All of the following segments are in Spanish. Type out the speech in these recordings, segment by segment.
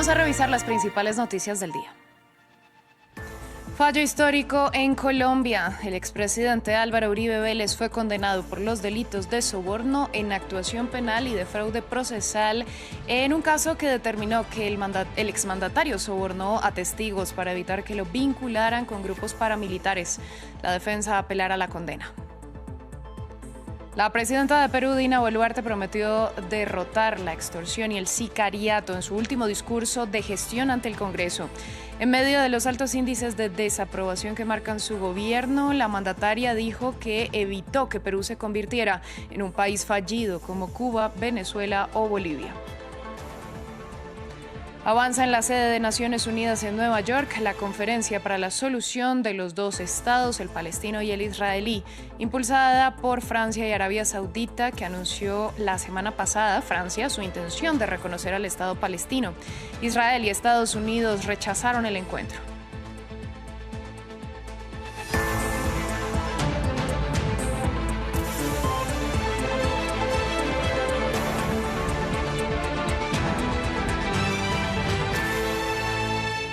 Vamos a revisar las principales noticias del día. Fallo histórico en Colombia. El expresidente Álvaro Uribe Vélez fue condenado por los delitos de soborno en actuación penal y de fraude procesal en un caso que determinó que el exmandatario sobornó a testigos para evitar que lo vincularan con grupos paramilitares. La defensa apelará la condena. La presidenta de Perú, Dina Boluarte, prometió derrotar la extorsión y el sicariato en su último discurso de gestión ante el Congreso. En medio de los altos índices de desaprobación que marcan su gobierno, la mandataria dijo que evitó que Perú se convirtiera en un país fallido como Cuba, Venezuela o Bolivia. Avanza en la sede de Naciones Unidas en Nueva York la conferencia para la solución de los dos estados, el palestino y el israelí, impulsada por Francia y Arabia Saudita, que anunció la semana pasada, Francia, su intención de reconocer al Estado palestino. Israel y Estados Unidos rechazaron el encuentro.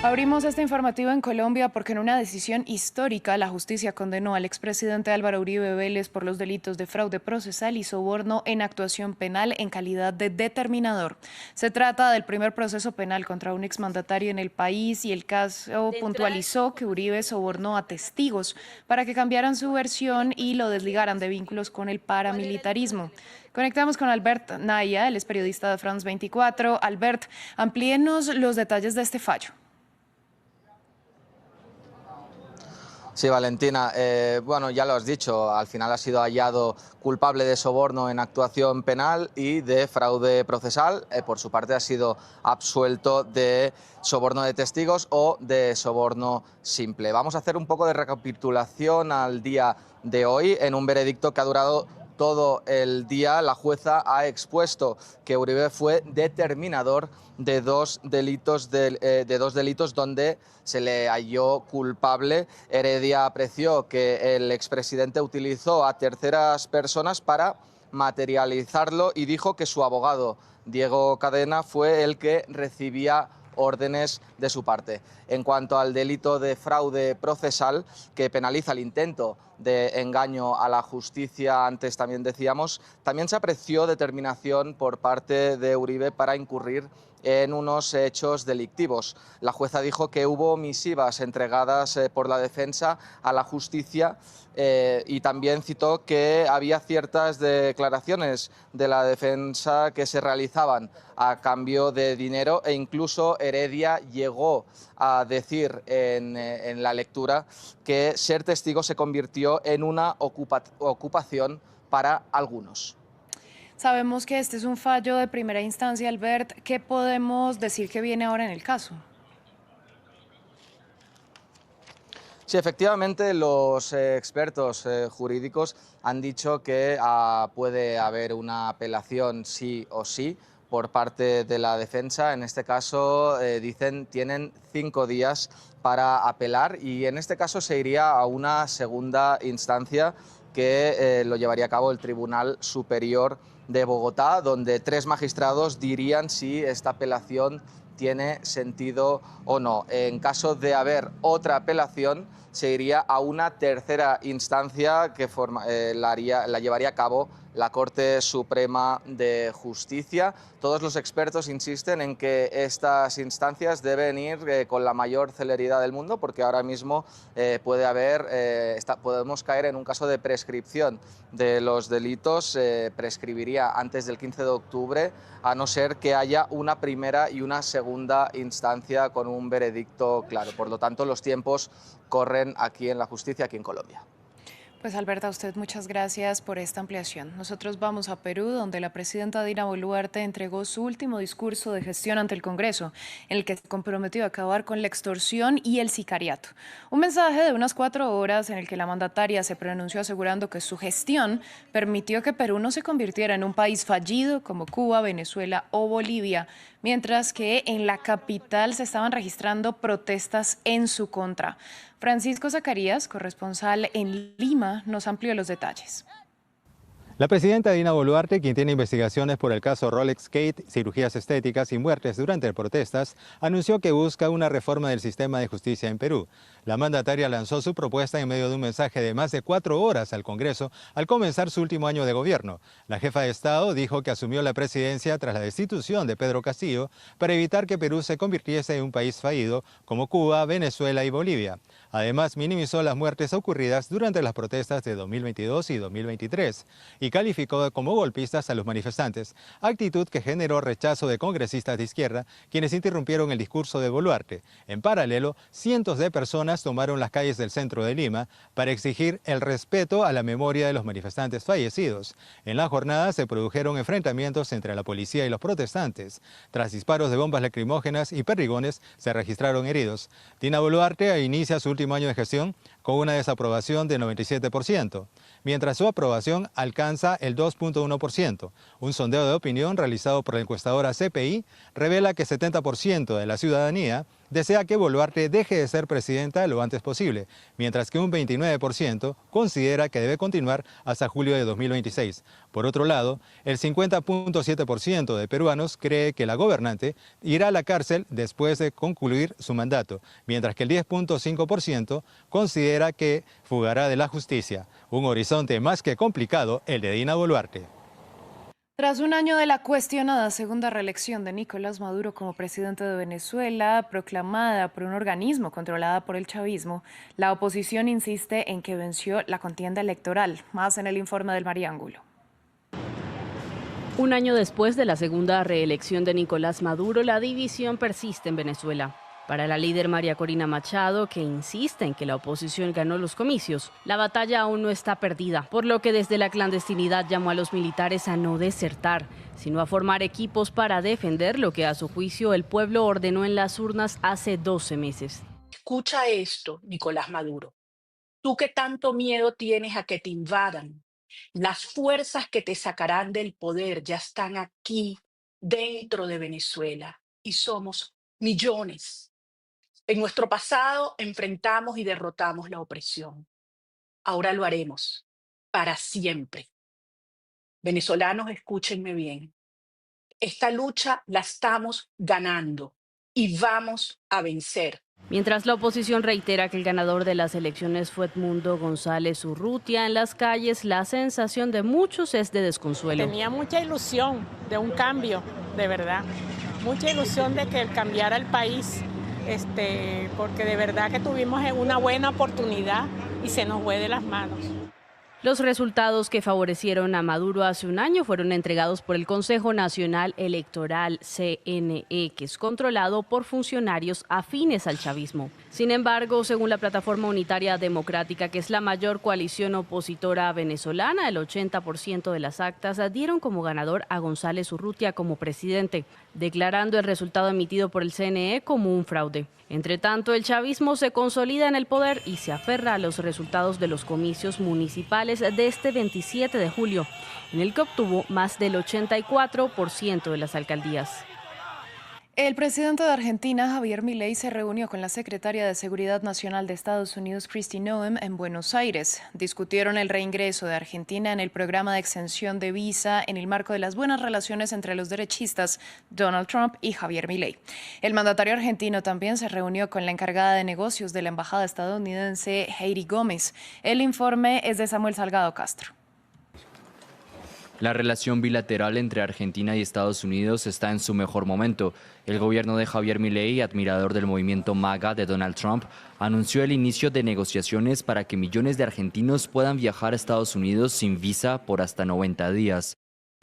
Abrimos este informativo en Colombia porque en una decisión histórica la justicia condenó al expresidente Álvaro Uribe Vélez por los delitos de fraude procesal y soborno en actuación penal en calidad de determinador. Se trata del primer proceso penal contra un exmandatario en el país y el caso puntualizó que Uribe sobornó a testigos para que cambiaran su versión y lo desligaran de vínculos con el paramilitarismo. Conectamos con Albert Naya, él es periodista de France 24. Albert, amplíenos los detalles de este fallo. Sí, Valentina, bueno, ya lo has dicho, al final ha sido hallado culpable de soborno en actuación penal y de fraude procesal. Por su parte ha sido absuelto de soborno de testigos o de soborno simple. Vamos a hacer un poco de recapitulación al día de hoy en un veredicto que ha durado todo el día. La jueza ha expuesto que Uribe fue determinador de dos delitos donde se le halló culpable. Heredia apreció que el expresidente utilizó a terceras personas para materializarlo y dijo que su abogado, Diego Cadena, fue el que recibía órdenes de su parte. En cuanto al delito de fraude procesal, que penaliza el intento de engaño a la justicia, antes también decíamos, también se apreció determinación por parte de Uribe para incurrir en unos hechos delictivos. La jueza dijo que hubo misivas entregadas por la defensa a la justicia y también citó que había ciertas declaraciones de la defensa que se realizaban a cambio de dinero e incluso Heredia llegó a decir en la lectura que ser testigo se convirtió en una ocupación para algunos. Sabemos que este es un fallo de primera instancia, Albert. ¿Qué podemos decir que viene ahora en el caso? Sí, efectivamente, los expertos jurídicos han dicho que puede haber una apelación sí o sí por parte de la defensa. En este caso, dicen, tienen 5 días para apelar y en este caso se iría a una segunda instancia que lo llevaría a cabo el Tribunal Superior de Bogotá, donde 3 magistrados dirían si esta apelación tiene sentido o no. En caso de haber otra apelación, se iría a una tercera instancia que la llevaría a cabo la Corte Suprema de Justicia. Todos los expertos insisten en que estas instancias deben ir con la mayor celeridad del mundo, porque ahora mismo podemos caer en un caso de prescripción de los delitos. Prescribiría antes del 15 de octubre, a no ser que haya una primera y una segunda instancia con un veredicto claro. Por lo tanto, los tiempos corren aquí en la justicia, aquí en Colombia. Pues Alberta, a usted muchas gracias por esta ampliación. Nosotros vamos a Perú, donde la presidenta Dina Boluarte entregó su último discurso de gestión ante el Congreso, en el que se comprometió a acabar con la extorsión y el sicariato. Un mensaje de unas 4 horas en el que la mandataria se pronunció asegurando que su gestión permitió que Perú no se convirtiera en un país fallido como Cuba, Venezuela o Bolivia, mientras que en la capital se estaban registrando protestas en su contra. Francisco Zacarías, corresponsal en Lima, nos amplió los detalles. La presidenta Dina Boluarte, quien tiene investigaciones por el caso Rolex Gate, cirugías estéticas y muertes durante protestas, anunció que busca una reforma del sistema de justicia en Perú. La mandataria lanzó su propuesta en medio de un mensaje de más de 4 horas al Congreso al comenzar su último año de gobierno. La jefa de Estado dijo que asumió la presidencia tras la destitución de Pedro Castillo para evitar que Perú se convirtiese en un país fallido como Cuba, Venezuela y Bolivia. Además, minimizó las muertes ocurridas durante las protestas de 2022 y 2023 y calificó como golpistas a los manifestantes, actitud que generó rechazo de congresistas de izquierda, quienes interrumpieron el discurso de Boluarte. En paralelo, cientos de personas tomaron las calles del centro de Lima para exigir el respeto a la memoria de los manifestantes fallecidos. En la jornada se produjeron enfrentamientos entre la policía y los protestantes. Tras disparos de bombas lacrimógenas y perdigones, se registraron heridos. Dina Boluarte inicia su último año de gestión con una desaprobación de 97%, mientras su aprobación alcanza el 2.1%. Un sondeo de opinión realizado por la encuestadora CPI revela que 70% de la ciudadanía desea que Boluarte deje de ser presidenta lo antes posible, mientras que un 29% considera que debe continuar hasta julio de 2026. Por otro lado, el 50.7% de peruanos cree que la gobernante irá a la cárcel después de concluir su mandato, mientras que el 10.5% considera que fugará de la justicia. Un horizonte más que complicado el de Dina Boluarte. Tras un año de la cuestionada segunda reelección de Nicolás Maduro como presidente de Venezuela, proclamada por un organismo controlado por el chavismo, la oposición insiste en que venció la contienda electoral. Más en el informe del Mariángulo. Un año después de la segunda reelección de Nicolás Maduro, la división persiste en Venezuela. Para la líder María Corina Machado, que insiste en que la oposición ganó los comicios, la batalla aún no está perdida, por lo que desde la clandestinidad llamó a los militares a no desertar, sino a formar equipos para defender lo que a su juicio el pueblo ordenó en las urnas hace 12 meses. Escucha esto, Nicolás Maduro. Tú que tanto miedo tienes a que te invadan, las fuerzas que te sacarán del poder ya están aquí, dentro de Venezuela, y somos millones. En nuestro pasado enfrentamos y derrotamos la opresión. Ahora lo haremos para siempre. Venezolanos, escúchenme bien. Esta lucha la estamos ganando y vamos a vencer. Mientras la oposición reitera que el ganador de las elecciones fue Edmundo González Urrutia, en las calles la sensación de muchos es de desconsuelo. Tenía mucha ilusión de un cambio, de verdad. Mucha ilusión de que cambiara el país. Porque de verdad que tuvimos una buena oportunidad y se nos fue de las manos. Los resultados que favorecieron a Maduro hace un año fueron entregados por el Consejo Nacional Electoral, CNE, que es controlado por funcionarios afines al chavismo. Sin embargo, según la Plataforma Unitaria Democrática, que es la mayor coalición opositora venezolana, el 80% de las actas dieron como ganador a González Urrutia como presidente, declarando el resultado emitido por el CNE como un fraude. Entre tanto, el chavismo se consolida en el poder y se aferra a los resultados de los comicios municipales de este 27 de julio, en el que obtuvo más del 84% de las alcaldías. El presidente de Argentina, Javier Milei, se reunió con la secretaria de Seguridad Nacional de Estados Unidos, Kristi Noem, en Buenos Aires. Discutieron el reingreso de Argentina en el programa de exención de visa en el marco de las buenas relaciones entre los derechistas Donald Trump y Javier Milei. El mandatario argentino también se reunió con la encargada de negocios de la embajada estadounidense, Heidi Gómez. El informe es de Samuel Salgado Castro. La relación bilateral entre Argentina y Estados Unidos está en su mejor momento. El gobierno de Javier Milei, admirador del movimiento MAGA de Donald Trump, anunció el inicio de negociaciones para que millones de argentinos puedan viajar a Estados Unidos sin visa por hasta 90 días.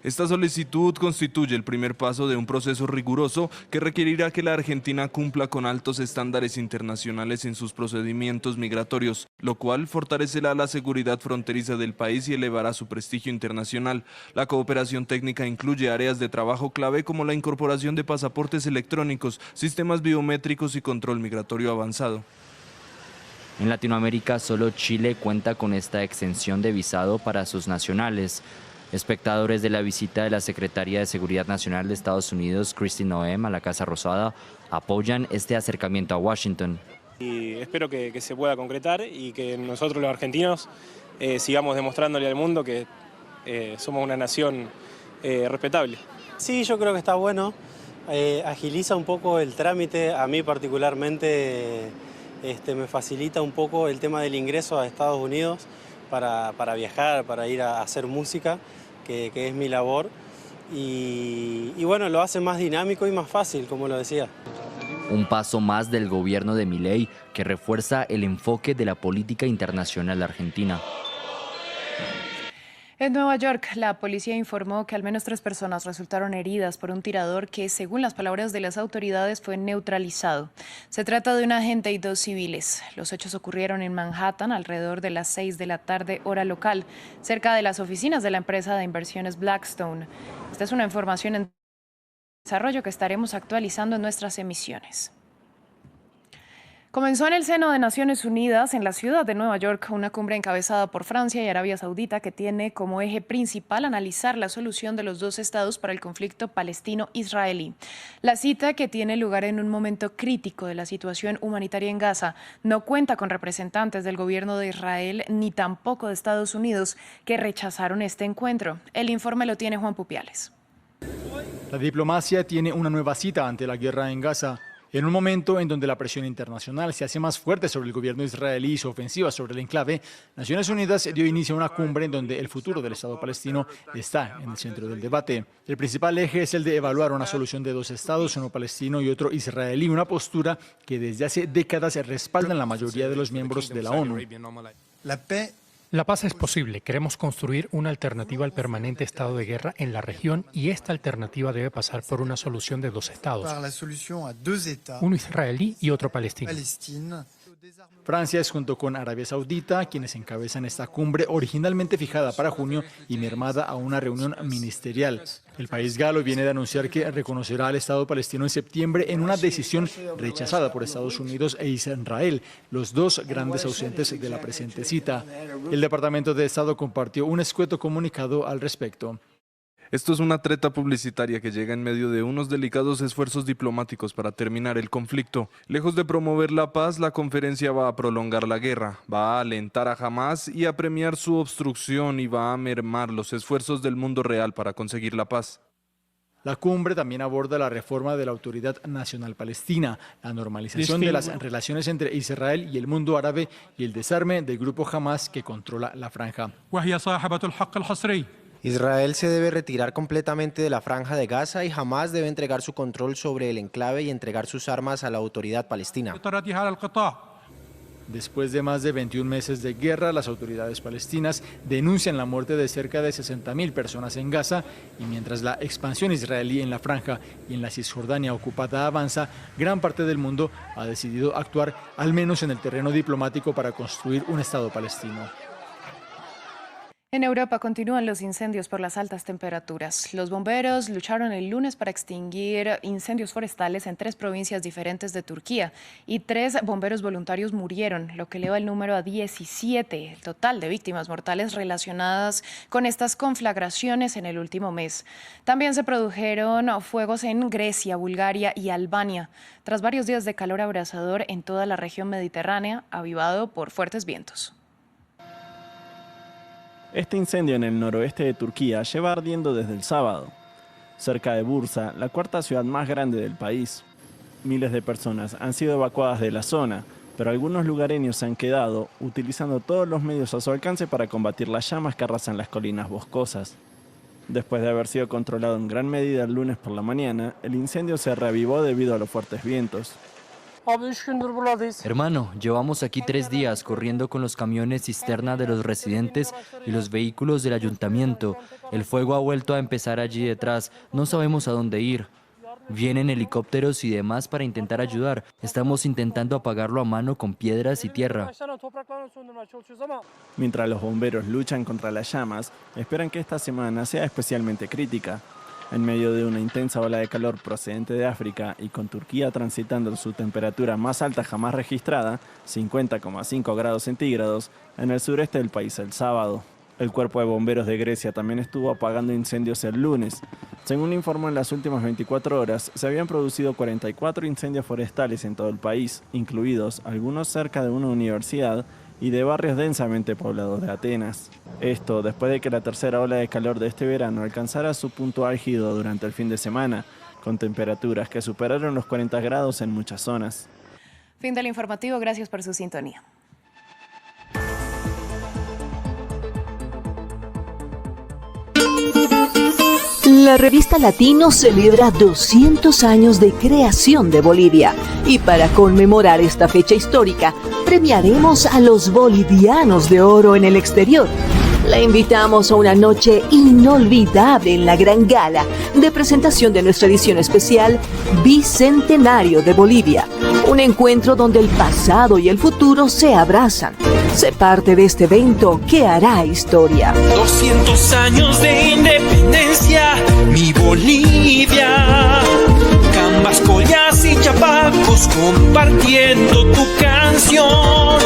Esta solicitud constituye el primer paso de un proceso riguroso que requerirá que la Argentina cumpla con altos estándares internacionales en sus procedimientos migratorios, lo cual fortalecerá la seguridad fronteriza del país y elevará su prestigio internacional. La cooperación técnica incluye áreas de trabajo clave como la incorporación de pasaportes electrónicos, sistemas biométricos y control migratorio avanzado. En Latinoamérica, solo Chile cuenta con esta exención de visado para sus nacionales. Espectadores de la visita de la Secretaría de Seguridad Nacional de Estados Unidos, Kristi Noem, a la Casa Rosada, apoyan este acercamiento a Washington. Y espero que se pueda concretar y que nosotros los argentinos sigamos demostrándole al mundo que somos una nación respetable. Sí, yo creo que está bueno, agiliza un poco el trámite, a mí particularmente me facilita un poco el tema del ingreso a Estados Unidos para viajar, para ir a hacer música, que es mi labor, y bueno, lo hace más dinámico y más fácil, como lo decía. Un paso más del gobierno de Milei que refuerza el enfoque de la política internacional argentina. En Nueva York, la policía informó que al menos 3 personas resultaron heridas por un tirador que, según las palabras de las autoridades, fue neutralizado. Se trata de un agente y 2 civiles. Los hechos ocurrieron en Manhattan alrededor de las 6 de la tarde, hora local, cerca de las oficinas de la empresa de inversiones Blackstone. Esta es una información en desarrollo que estaremos actualizando en nuestras emisiones. Comenzó en el seno de Naciones Unidas, en la ciudad de Nueva York, una cumbre encabezada por Francia y Arabia Saudita que tiene como eje principal analizar la solución de los 2 estados para el conflicto palestino-israelí. La cita, que tiene lugar en un momento crítico de la situación humanitaria en Gaza, no cuenta con representantes del gobierno de Israel ni tampoco de Estados Unidos, que rechazaron este encuentro. El informe lo tiene Juan Pupiales. La diplomacia tiene una nueva cita ante la guerra en Gaza. En un momento en donde la presión internacional se hace más fuerte sobre el gobierno israelí y su ofensiva sobre el enclave, Naciones Unidas dio inicio a una cumbre en donde el futuro del Estado palestino está en el centro del debate. El principal eje es el de evaluar una solución de 2 estados, uno palestino y otro israelí, una postura que desde hace décadas respaldan la mayoría de los miembros de la ONU. La paz es posible. Queremos construir una alternativa al permanente estado de guerra en la región y esta alternativa debe pasar por una solución de 2 estados, uno israelí y otro palestino. Francia es, junto con Arabia Saudita, quienes encabezan esta cumbre originalmente fijada para junio y mermada a una reunión ministerial. El país galo viene de anunciar que reconocerá al Estado palestino en septiembre en una decisión rechazada por Estados Unidos e Israel, los 2 grandes ausentes de la presente cita. El Departamento de Estado compartió un escueto comunicado al respecto. Esto es una treta publicitaria que llega en medio de unos delicados esfuerzos diplomáticos para terminar el conflicto. Lejos de promover la paz, la conferencia va a prolongar la guerra, va a alentar a Hamás y a premiar su obstrucción y va a mermar los esfuerzos del mundo real para conseguir la paz. La cumbre también aborda la reforma de la Autoridad Nacional Palestina, la normalización de las relaciones entre Israel y el mundo árabe y el desarme del grupo Hamás que controla la franja. Israel se debe retirar completamente de la franja de Gaza y jamás debe entregar su control sobre el enclave y entregar sus armas a la autoridad palestina. Después de más de 21 meses de guerra, las autoridades palestinas denuncian la muerte de cerca de 60.000 personas en Gaza y mientras la expansión israelí en la franja y en la Cisjordania ocupada avanza, gran parte del mundo ha decidido actuar al menos en el terreno diplomático para construir un Estado palestino. En Europa continúan los incendios por las altas temperaturas. Los bomberos lucharon el lunes para extinguir incendios forestales en 3 provincias diferentes de Turquía y 3 bomberos voluntarios murieron, lo que eleva el número a 17, el total de víctimas mortales relacionadas con estas conflagraciones en el último mes. También se produjeron fuegos en Grecia, Bulgaria y Albania, tras varios días de calor abrasador en toda la región mediterránea, avivado por fuertes vientos. Este incendio en el noroeste de Turquía lleva ardiendo desde el sábado, cerca de Bursa, la 4ª ciudad más grande del país. Miles de personas han sido evacuadas de la zona, pero algunos lugareños se han quedado utilizando todos los medios a su alcance para combatir las llamas que arrasan las colinas boscosas. Después de haber sido controlado en gran medida el lunes por la mañana, el incendio se reavivó debido a los fuertes vientos. Hermano, llevamos aquí 3 días corriendo con los camiones cisterna de los residentes y los vehículos del ayuntamiento. El fuego ha vuelto a empezar allí detrás. No sabemos a dónde ir. Vienen helicópteros y demás para intentar ayudar. Estamos intentando apagarlo a mano con piedras y tierra. Mientras los bomberos luchan contra las llamas, esperan que esta semana sea especialmente crítica. En medio de una intensa ola de calor procedente de África y con Turquía transitando su temperatura más alta jamás registrada, 50,5 grados centígrados, en el sureste del país el sábado. El Cuerpo de Bomberos de Grecia también estuvo apagando incendios el lunes. Según informó, en las últimas 24 horas se habían producido 44 incendios forestales en todo el país, incluidos algunos cerca de una universidad y de barrios densamente poblados de Atenas. Esto después de que la tercera ola de calor de este verano alcanzara su punto álgido durante el fin de semana, con temperaturas que superaron los 40 grados en muchas zonas. Fin del informativo, gracias por su sintonía. La revista Latino celebra 200 años de creación de Bolivia y para conmemorar esta fecha histórica, premiaremos a los bolivianos de oro en el exterior. La invitamos a una noche inolvidable en la gran gala de presentación de nuestra edición especial Bicentenario de Bolivia. Un encuentro donde el pasado y el futuro se abrazan. Sé parte de este evento que hará historia. 200 años de independencia, mi Bolivia. Cambas, collas y chapacos compartiendo tu canción.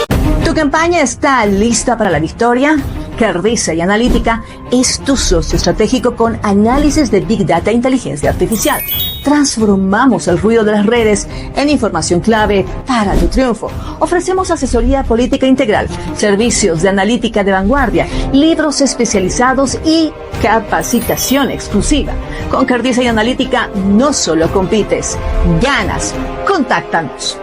¿Tu campaña está lista para la victoria? Cardiza y Analítica es tu socio estratégico con análisis de Big Data e inteligencia artificial. Transformamos el ruido de las redes en información clave para tu triunfo. Ofrecemos asesoría política integral, servicios de analítica de vanguardia, libros especializados y capacitación exclusiva. Con Cardiza y Analítica no solo compites, ganas. Contáctanos.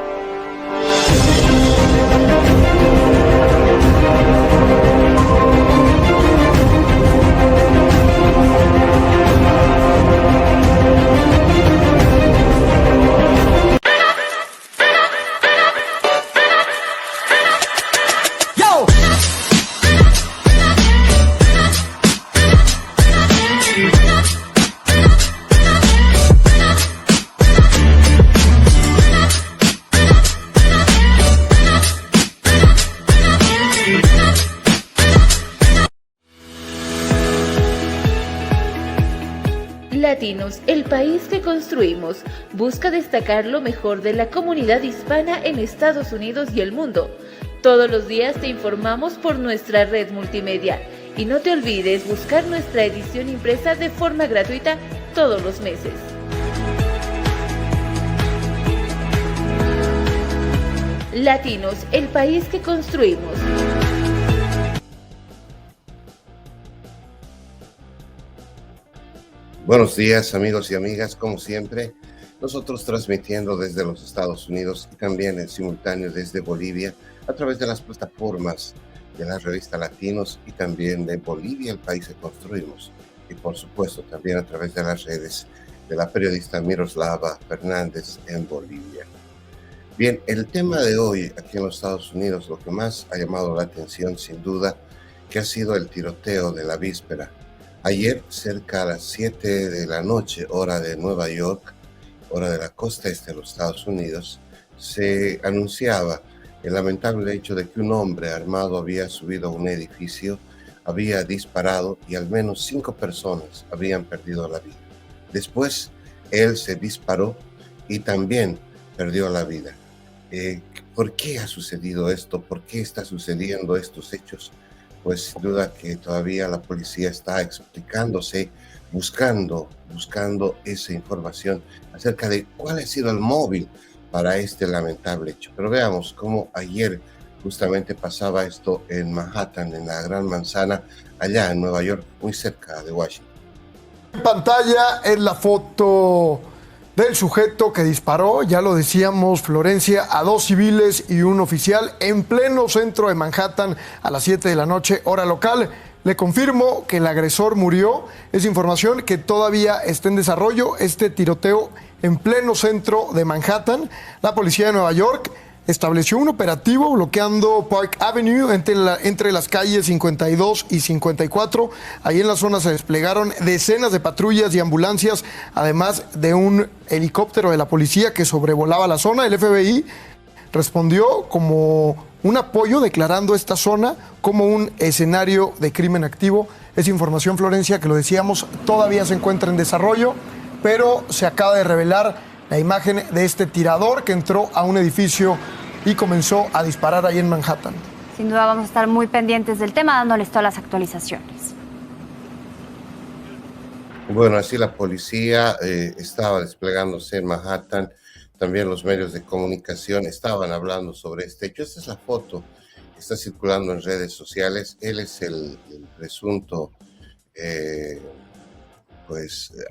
Latinos, el país que construimos, busca destacar lo mejor de la comunidad hispana en Estados Unidos y el mundo. Todos los días te informamos por nuestra red multimedia y no te olvides buscar nuestra edición impresa de forma gratuita todos los meses. Latinos, el país que construimos. Buenos días, amigos y amigas, como siempre, nosotros transmitiendo desde los Estados Unidos y también en simultáneo desde Bolivia a través de las plataformas de la revista Latinos y también de Bolivia, el país que construimos, y por supuesto también a través de las redes de la periodista Miroslava Fernández en Bolivia. Bien, el tema de hoy aquí en los Estados Unidos, lo que más ha llamado la atención sin duda, que ha sido el tiroteo de la víspera. Ayer, cerca a las 7 de la noche, hora de Nueva York, hora de la costa este de los Estados Unidos, se anunciaba el lamentable hecho de que un hombre armado había subido a un edificio, había disparado y al menos 5 personas habían perdido la vida. Después, él se disparó y también perdió la vida. ¿Por qué ha sucedido esto? ¿Por qué está sucediendo estos hechos? Pues sin duda que todavía la policía está explicándose, buscando esa información acerca de cuál ha sido el móvil para este lamentable hecho. Pero veamos cómo ayer justamente pasaba esto en Manhattan, en la Gran Manzana, allá en Nueva York, muy cerca de Washington. En pantalla es la foto del sujeto que disparó, ya lo decíamos, Florencia, a 2 civiles y un oficial en pleno centro de Manhattan a las 7 de la noche, hora local. Le confirmo que el agresor murió. Es información que todavía está en desarrollo. Este tiroteo en pleno centro de Manhattan. La policía de Nueva York estableció un operativo bloqueando Park Avenue entre las calles 52 y 54. Ahí en la zona se desplegaron decenas de patrullas y ambulancias, además de un helicóptero de la policía que sobrevolaba la zona. El FBI respondió como un apoyo, declarando esta zona como un escenario de crimen activo. Es información, Florencia, que lo decíamos, todavía se encuentra en desarrollo, pero se acaba de revelar la imagen de este tirador que entró a un edificio y comenzó a disparar ahí en Manhattan. Sin duda vamos a estar muy pendientes del tema, dándoles todas las actualizaciones. Bueno, así la policía estaba desplegándose en Manhattan. También los medios de comunicación estaban hablando sobre este hecho. Esta es la foto está circulando en redes sociales. Él es el presunto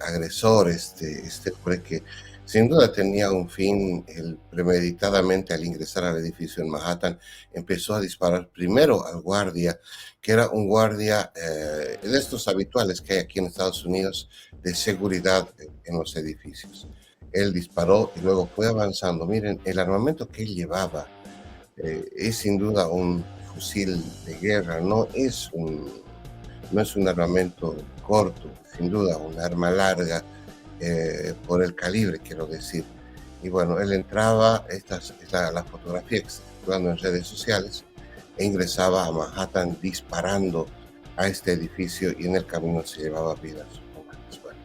agresor, este hombre que sin duda tenía un fin. Él premeditadamente, al ingresar al edificio en Manhattan, empezó a disparar primero al guardia, que era un guardia de estos habituales que hay aquí en Estados Unidos de seguridad en los edificios. Él disparó y luego fue avanzando. Miren, el armamento que él llevaba es sin duda un fusil de guerra, no es un armamento corto, sin duda un arma larga, por el calibre, quiero decir. Y bueno, él entraba, esta es la fotografía que está circulando en redes sociales, e ingresaba a Manhattan disparando a este edificio y en el camino se llevaba vidas humanas. Bueno,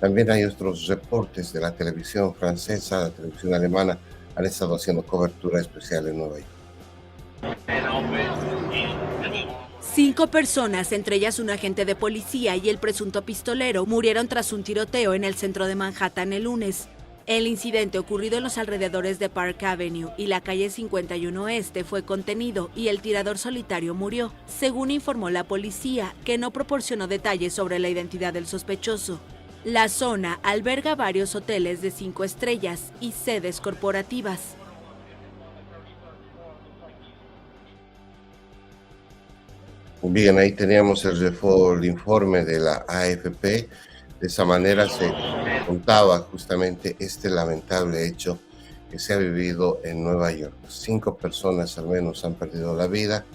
también hay otros reportes de la televisión francesa, la televisión alemana, han estado haciendo cobertura especial en Nueva York. 5 personas, entre ellas un agente de policía y el presunto pistolero, murieron tras un tiroteo en el centro de Manhattan el lunes. El incidente, ocurrido en los alrededores de Park Avenue y la calle 51 Este, fue contenido y el tirador solitario murió, según informó la policía, que no proporcionó detalles sobre la identidad del sospechoso. La zona alberga varios hoteles de 5 estrellas y sedes corporativas. Bien, ahí teníamos el informe de la AFP. De esa manera se contaba justamente este lamentable hecho que se ha vivido en Nueva York. 5 personas al menos han perdido la vida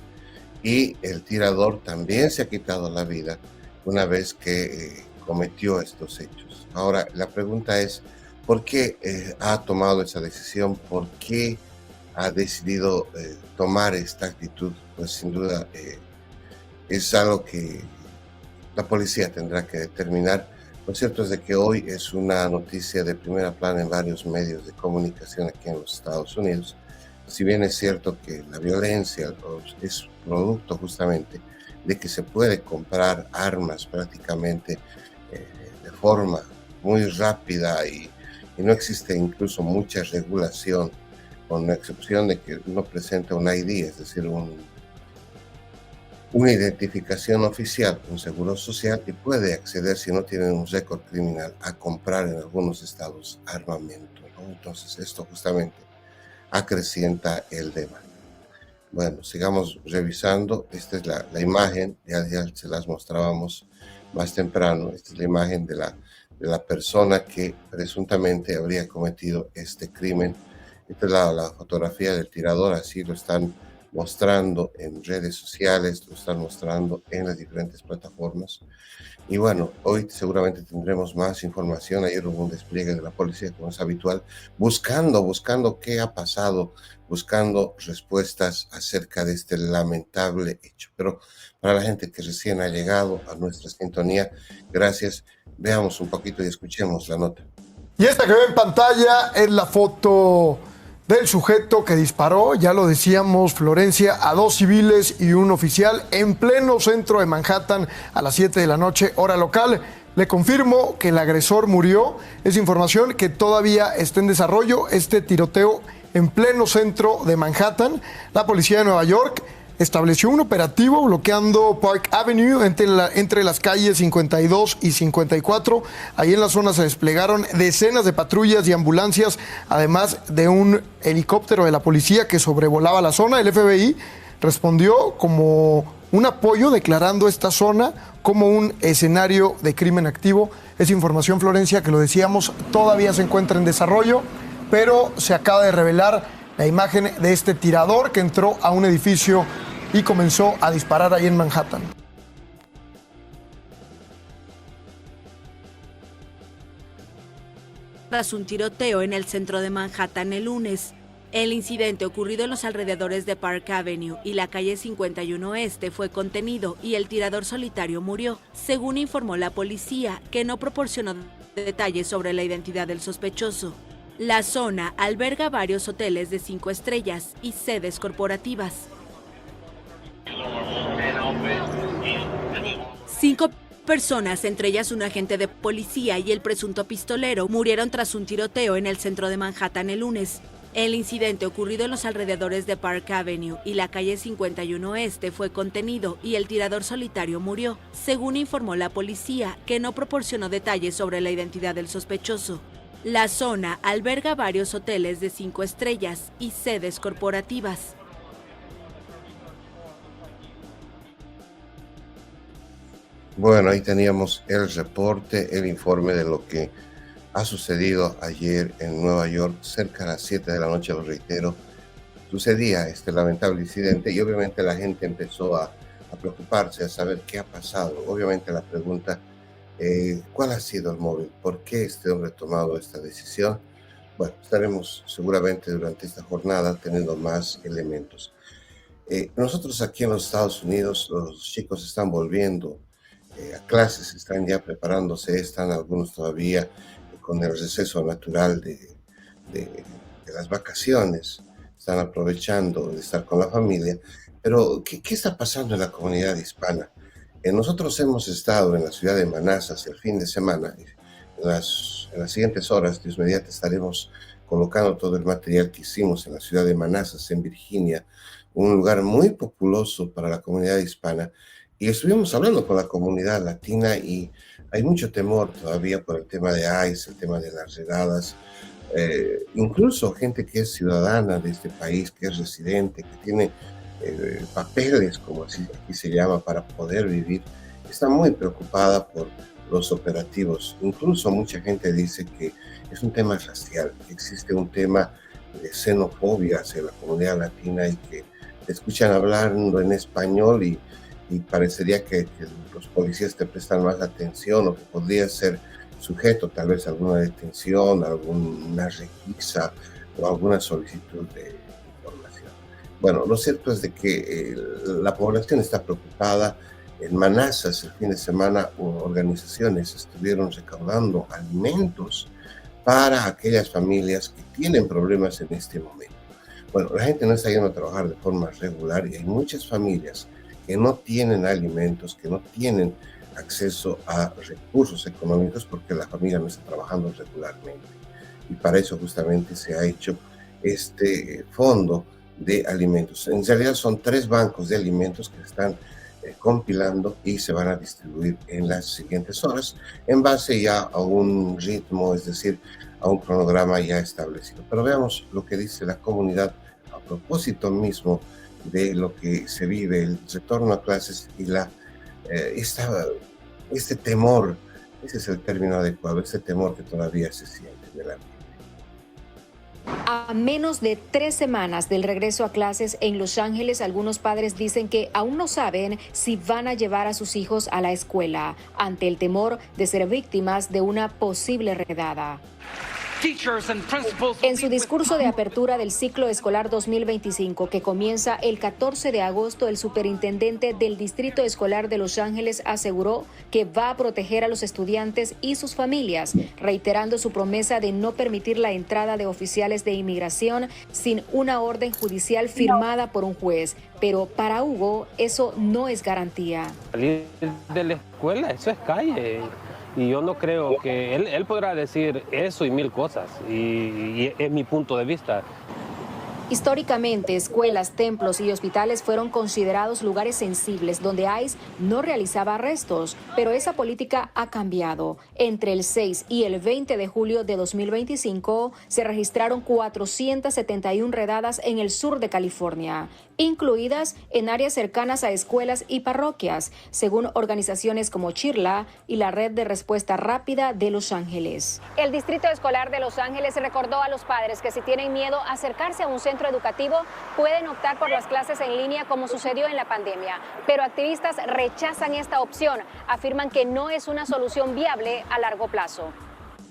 y el tirador también se ha quitado la vida una vez que cometió estos hechos. Ahora, la pregunta es, ¿por qué ha tomado esa decisión? ¿Por qué ha decidido tomar esta actitud? Pues sin duda es algo que la policía tendrá que determinar. Lo cierto es de que hoy es una noticia de primera plana en varios medios de comunicación aquí en los Estados Unidos. Si bien es cierto que la violencia es producto justamente de que se puede comprar armas prácticamente de forma muy rápida y no existe incluso mucha regulación, con la excepción de que uno presenta un ID, es decir, una identificación oficial, un seguro social, y puede acceder, si no tiene un récord criminal, a comprar en algunos estados armamento, ¿no? Entonces esto justamente acrecienta el debate. Bueno, sigamos revisando. Esta es la imagen, ya se las mostrábamos más temprano. Esta es la imagen de la persona que presuntamente habría cometido este crimen. Esta es la fotografía del tirador, así lo están mostrando en redes sociales, lo están mostrando en las diferentes plataformas. Y bueno, hoy seguramente tendremos más información. Ayer hubo un despliegue de la policía, como es habitual, buscando qué ha pasado, buscando respuestas acerca de este lamentable hecho. Pero para la gente que recién ha llegado a nuestra sintonía, gracias. Veamos un poquito y escuchemos la nota. Y esta que ve en pantalla es la foto del sujeto que disparó, ya lo decíamos, Florencia, a 2 civiles y un oficial en pleno centro de Manhattan a las 7 de la noche, hora local. Le confirmo que el agresor murió. Es información que todavía está en desarrollo. Este tiroteo en pleno centro de Manhattan. La policía de Nueva York estableció un operativo bloqueando Park Avenue entre las calles 52 y 54. Ahí en la zona se desplegaron decenas de patrullas y ambulancias, además de un helicóptero de la policía que sobrevolaba la zona. El FBI respondió como un apoyo, declarando esta zona como un escenario de crimen activo. Es información, Florencia, que lo decíamos, todavía se encuentra en desarrollo, pero se acaba de revelar la imagen de este tirador que entró a un edificio y comenzó a disparar ahí en Manhattan. Tras un tiroteo en el centro de Manhattan el lunes, el incidente, ocurrido en los alrededores de Park Avenue y la calle 51 Este, fue contenido y el tirador solitario murió, según informó la policía, que no proporcionó detalles sobre la identidad del sospechoso. La zona alberga varios hoteles de 5 estrellas y sedes corporativas. 5 personas, entre ellas un agente de policía y el presunto pistolero, murieron tras un tiroteo en el centro de Manhattan el lunes. El incidente ocurrido en los alrededores de Park Avenue y la calle 51 Este fue contenido y el tirador solitario murió, según informó la policía, que no proporcionó detalles sobre la identidad del sospechoso. La zona alberga varios hoteles de 5 estrellas y sedes corporativas. Bueno, ahí teníamos el reporte, el informe de lo que ha sucedido ayer en Nueva York, cerca de las 7 de la noche, lo reitero. Sucedía este lamentable incidente y obviamente la gente empezó a preocuparse, a saber qué ha pasado. Obviamente la pregunta, ¿cuál ha sido el móvil? ¿Por qué este hombre ha tomado esta decisión? Bueno, estaremos seguramente durante esta jornada teniendo más elementos. Nosotros aquí en los Estados Unidos, los chicos están volviendo a clases, están ya preparándose, están algunos todavía con el receso natural de las vacaciones, están aprovechando de estar con la familia, pero ¿qué está pasando en la comunidad hispana? Nosotros hemos estado en la ciudad de Manassas el fin de semana. En las siguientes horas, de inmediato, estaremos colocando todo el material que hicimos en la ciudad de Manassas, en Virginia, un lugar muy populoso para la comunidad hispana. Y estuvimos hablando con la comunidad latina y hay mucho temor todavía por el tema de ICE, el tema de las redadas. Incluso gente que es ciudadana de este país, que es residente, que tiene papeles, como así aquí se llama, para poder vivir, está muy preocupada por los operativos. Incluso mucha gente dice que es un tema racial, que existe un tema de xenofobia hacia la comunidad latina y que te escuchan hablando en español y parecería que los policías te prestan más atención o que podría ser sujeto tal vez a alguna detención, alguna requisa o alguna solicitud de información. Bueno, lo cierto es de que la población está preocupada. En Manassas el fin de semana organizaciones estuvieron recaudando alimentos para aquellas familias que tienen problemas en este momento. Bueno, la gente no está yendo a trabajar de forma regular y hay muchas familias que no tienen alimentos, que no tienen acceso a recursos económicos porque la familia no está trabajando regularmente. Y para eso justamente se ha hecho este fondo de alimentos. En realidad son 3 bancos de alimentos que están compilando y se van a distribuir en las siguientes horas en base ya a un ritmo, es decir, a un cronograma ya establecido. Pero veamos lo que dice la comunidad a propósito mismo de lo que se vive, el retorno a clases y este temor, ese es el término adecuado, este temor que todavía se siente en el ambiente. A menos de 3 semanas del regreso a clases en Los Ángeles, algunos padres dicen que aún no saben si van a llevar a sus hijos a la escuela, ante el temor de ser víctimas de una posible redada. En su discurso de apertura del ciclo escolar 2025, que comienza el 14 de agosto, el superintendente del Distrito Escolar de Los Ángeles aseguró que va a proteger a los estudiantes y sus familias, reiterando su promesa de no permitir la entrada de oficiales de inmigración sin una orden judicial firmada por un juez. Pero para Hugo, eso no es garantía. Salir de la escuela, eso es calle. Y yo no creo que él podrá decir eso y 1000 cosas, y es mi punto de vista. Históricamente, escuelas, templos y hospitales fueron considerados lugares sensibles donde ICE no realizaba arrestos, pero esa política ha cambiado. Entre el 6 y el 20 de julio de 2025 se registraron 471 redadas en el sur de California, incluidas en áreas cercanas a escuelas y parroquias, según organizaciones como Chirla y la Red de Respuesta Rápida de Los Ángeles. El Distrito Escolar de Los Ángeles recordó a los padres que si tienen miedo a acercarse a un centro educativo, pueden optar por las clases en línea como sucedió en la pandemia. Pero activistas rechazan esta opción, afirman que no es una solución viable a largo plazo.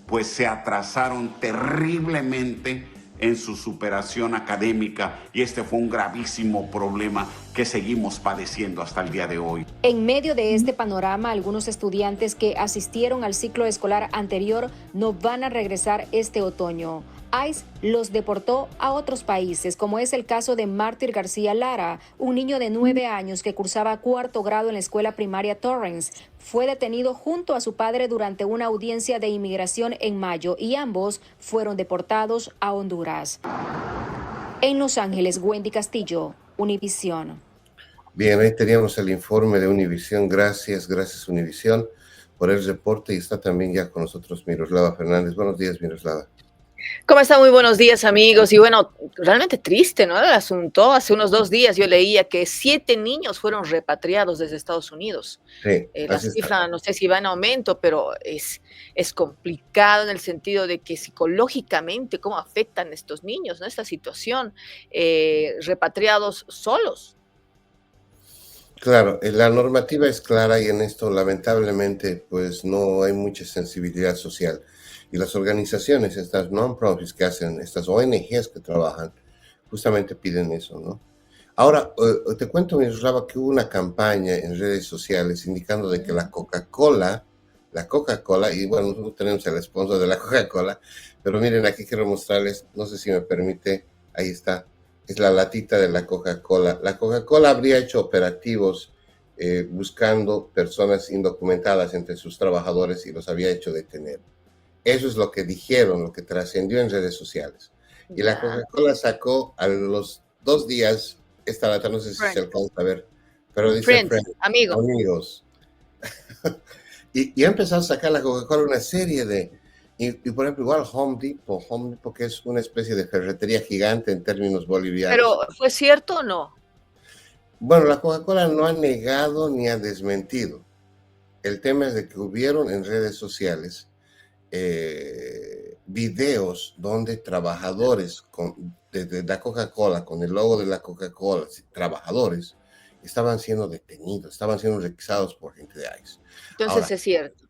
Pues se atrasaron terriblemente en su superación académica y este fue un gravísimo problema que seguimos padeciendo hasta el día de hoy. En medio de este panorama, algunos estudiantes que asistieron al ciclo escolar anterior no van a regresar este otoño. ICE los deportó a otros países, como es el caso de Mártir García Lara, un niño de 9 años que cursaba 4º grado en la escuela primaria Torrance. Fue detenido junto a su padre durante una audiencia de inmigración en mayo y ambos fueron deportados a Honduras. En Los Ángeles, Wendy Castillo, Univisión. Bien, ahí teníamos el informe de Univisión. Gracias Univisión por el reporte, y está también ya con nosotros Miroslava Fernández. Buenos días, Miroslava. ¿Cómo están? Muy buenos días, amigos. Y bueno, realmente triste, ¿no? El asunto. Hace unos 2 días yo leía que 7 niños fueron repatriados desde Estados Unidos. Sí, La cifra no sé si va en aumento, pero es complicado en el sentido de que psicológicamente cómo afectan estos niños, ¿no? Esta situación, repatriados solos. Claro, la normativa es clara y en esto lamentablemente pues no hay mucha sensibilidad social. Y las organizaciones, estas non-profits que hacen, estas ONGs que trabajan, justamente piden eso, ¿no? Ahora, te cuento, Miroslava, que hubo una campaña en redes sociales indicando de que la Coca-Cola, y bueno, nosotros tenemos el sponsor de la Coca-Cola, pero miren, aquí quiero mostrarles, no sé si me permite, ahí está, es la latita de la Coca-Cola. La Coca-Cola habría hecho operativos buscando personas indocumentadas entre sus trabajadores y los había hecho detener. Eso es lo que dijeron, lo que trascendió en redes sociales. Y la Coca-Cola sacó a los 2 días esta lata, no sé si se alcanza a ver, pero dice amigos. y ha empezado a sacar la Coca-Cola una serie de... Y por ejemplo, igual Home Depot, que es una especie de ferretería gigante en términos bolivianos. ¿Pero fue cierto o no? Bueno, la Coca-Cola no ha negado ni ha desmentido. El tema es de que hubieron en redes sociales videos donde trabajadores de la Coca-Cola, con el logo de la Coca-Cola, trabajadores, estaban siendo detenidos, estaban siendo requisados por gente de ICE. Entonces ahora, es cierto.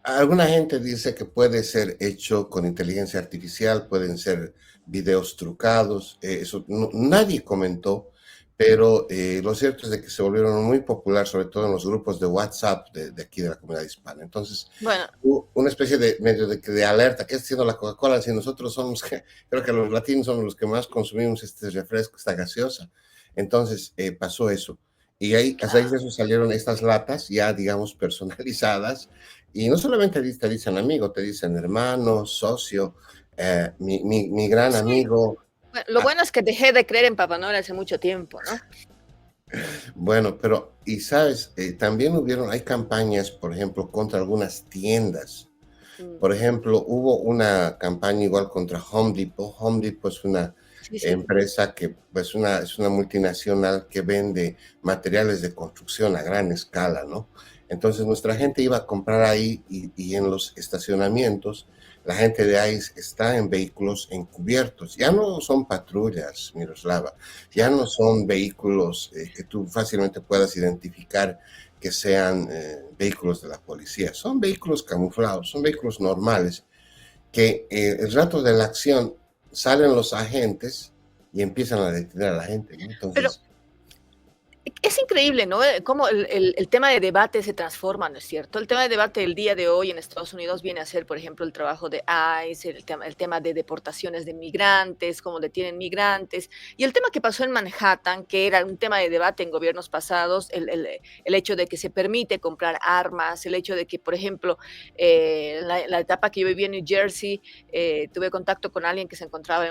Alguna gente dice que puede ser hecho con inteligencia artificial, pueden ser videos trucados, eso nadie comentó, pero lo cierto es de que se volvieron muy populares, sobre todo en los grupos de WhatsApp de aquí de la comunidad hispana. Entonces, bueno, una especie de medio de alerta. ¿Qué está haciendo la Coca-Cola? Si nosotros somos, creo que los latinos somos los que más consumimos este refresco, esta gaseosa. Entonces, pasó eso. Y ahí, a raíz de eso salieron estas latas ya, digamos, personalizadas. Y no solamente te dicen amigo, te dicen hermano, socio, mi gran amigo. Bueno, lo bueno es que dejé de creer en Papá Noel hace mucho tiempo, ¿no? Bueno, pero, y sabes, también hay campañas, por ejemplo, contra algunas tiendas. Por ejemplo, hubo una campaña igual contra Home Depot. Home Depot es una empresa que pues es una multinacional que vende materiales de construcción a gran escala, ¿no? Entonces nuestra gente iba a comprar ahí y en los estacionamientos la gente de ICE está en vehículos encubiertos. Ya no son patrullas, Miroslava, ya no son vehículos que tú fácilmente puedas identificar que sean vehículos de la policía. Son vehículos camuflados, son vehículos normales que el rato de la acción salen los agentes y empiezan a detener a la gente, ¿no? Entonces, pero es increíble, ¿no? Cómo el tema de debate se transforma, ¿no es cierto? El tema de debate del día de hoy en Estados Unidos viene a ser, por ejemplo, el trabajo de ICE, el tema de deportaciones de migrantes, cómo detienen migrantes, y el tema que pasó en Manhattan, que era un tema de debate en gobiernos pasados, el hecho de que se permite comprar armas, el hecho de que, por ejemplo, la etapa que yo viví en New Jersey, tuve contacto con alguien que se encontraba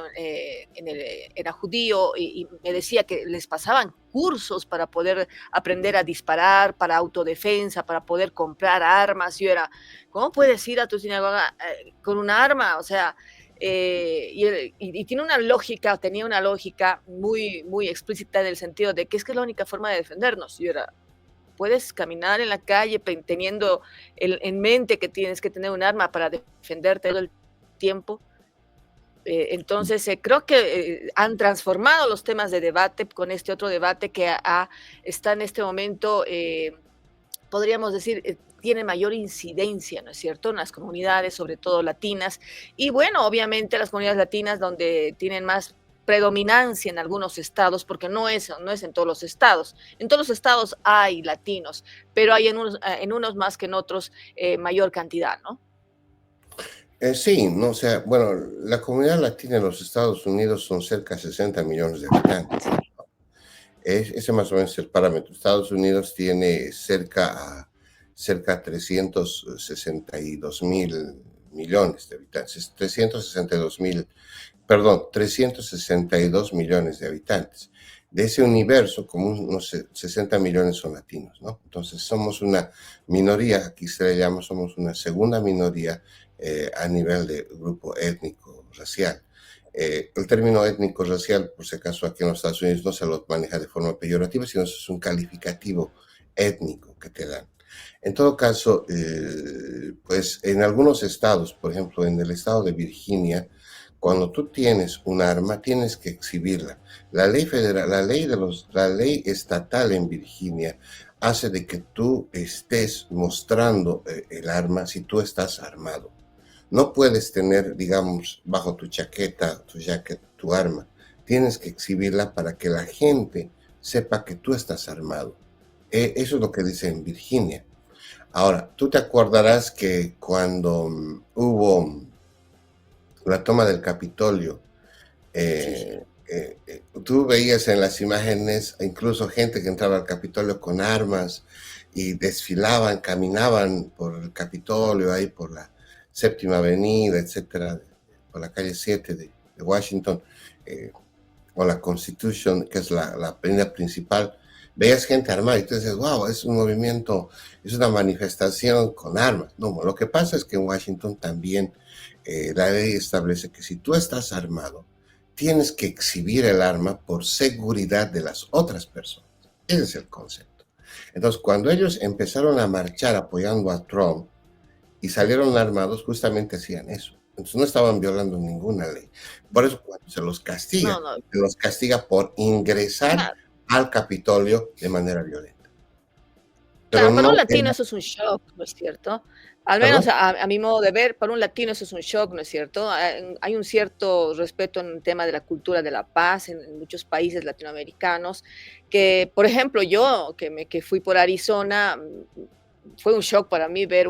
era judío y me decía que les pasaban cursos para poder aprender a disparar, para autodefensa, para poder comprar armas. Yo era, ¿cómo puedes ir a tu sinagoga con un arma? O sea, y tiene una lógica, tenía una lógica muy, muy explícita en el sentido de que es la única forma de defendernos. Yo era, puedes caminar en la calle teniendo en mente que tienes que tener un arma para defenderte todo el tiempo. Entonces, creo que han transformado los temas de debate con este otro debate que está en este momento, podríamos decir, tiene mayor incidencia, ¿no es cierto?, en las comunidades, sobre todo latinas. Y bueno, obviamente las comunidades latinas donde tienen más predominancia en algunos estados, porque no es en todos los estados. En todos los estados hay latinos, pero hay en unos más que en otros mayor cantidad, ¿no? Sí, no, o sea, bueno, la comunidad latina en los Estados Unidos son cerca de 60 millones de habitantes. Ese más o menos es el parámetro. Estados Unidos tiene cerca a 362 mil millones de habitantes. 362 millones de habitantes. De ese universo, como unos 60 millones son latinos, ¿no? Entonces somos una minoría, aquí se le llama, somos una segunda minoría a nivel de grupo étnico, racial. El término étnico-racial, por si acaso aquí en los Estados Unidos no se lo maneja de forma peyorativa, sino es un calificativo étnico que te dan. En todo caso, pues en algunos estados, por ejemplo, en el estado de Virginia, cuando tú tienes un arma, tienes que exhibirla. La ley federal, la ley estatal en Virginia hace de que tú estés mostrando el arma si tú estás armado. No puedes tener, digamos, bajo tu chaqueta, tu arma. Tienes que exhibirla para que la gente sepa que tú estás armado. Eso es lo que dice en Virginia. Ahora, tú te acordarás que cuando hubo la toma del Capitolio, tú veías en las imágenes incluso gente que entraba al Capitolio con armas y desfilaban, caminaban por el Capitolio, ahí por la Séptima Avenida, etcétera, por la calle 7 de Washington, o la Constitution, que es la avenida principal. Veías gente armada y tú dices, wow, es un movimiento, es una manifestación con armas. No, lo que pasa es que en Washington también la ley establece que si tú estás armado, tienes que exhibir el arma por seguridad de las otras personas. Ese es el concepto. Entonces, cuando ellos empezaron a marchar apoyando a Trump y salieron armados, justamente hacían eso. Entonces no estaban violando ninguna ley. Por eso cuando se los castiga, se los castiga por ingresar al Capitolio de manera violenta. Pero para un latino eso es un shock, ¿no es cierto? Al menos a mi modo de ver, para un latino eso es un shock, ¿no es cierto? Hay un cierto respeto en el tema de la cultura de la paz en muchos países latinoamericanos, que, por ejemplo, yo que fui por Arizona, fue un shock para mí ver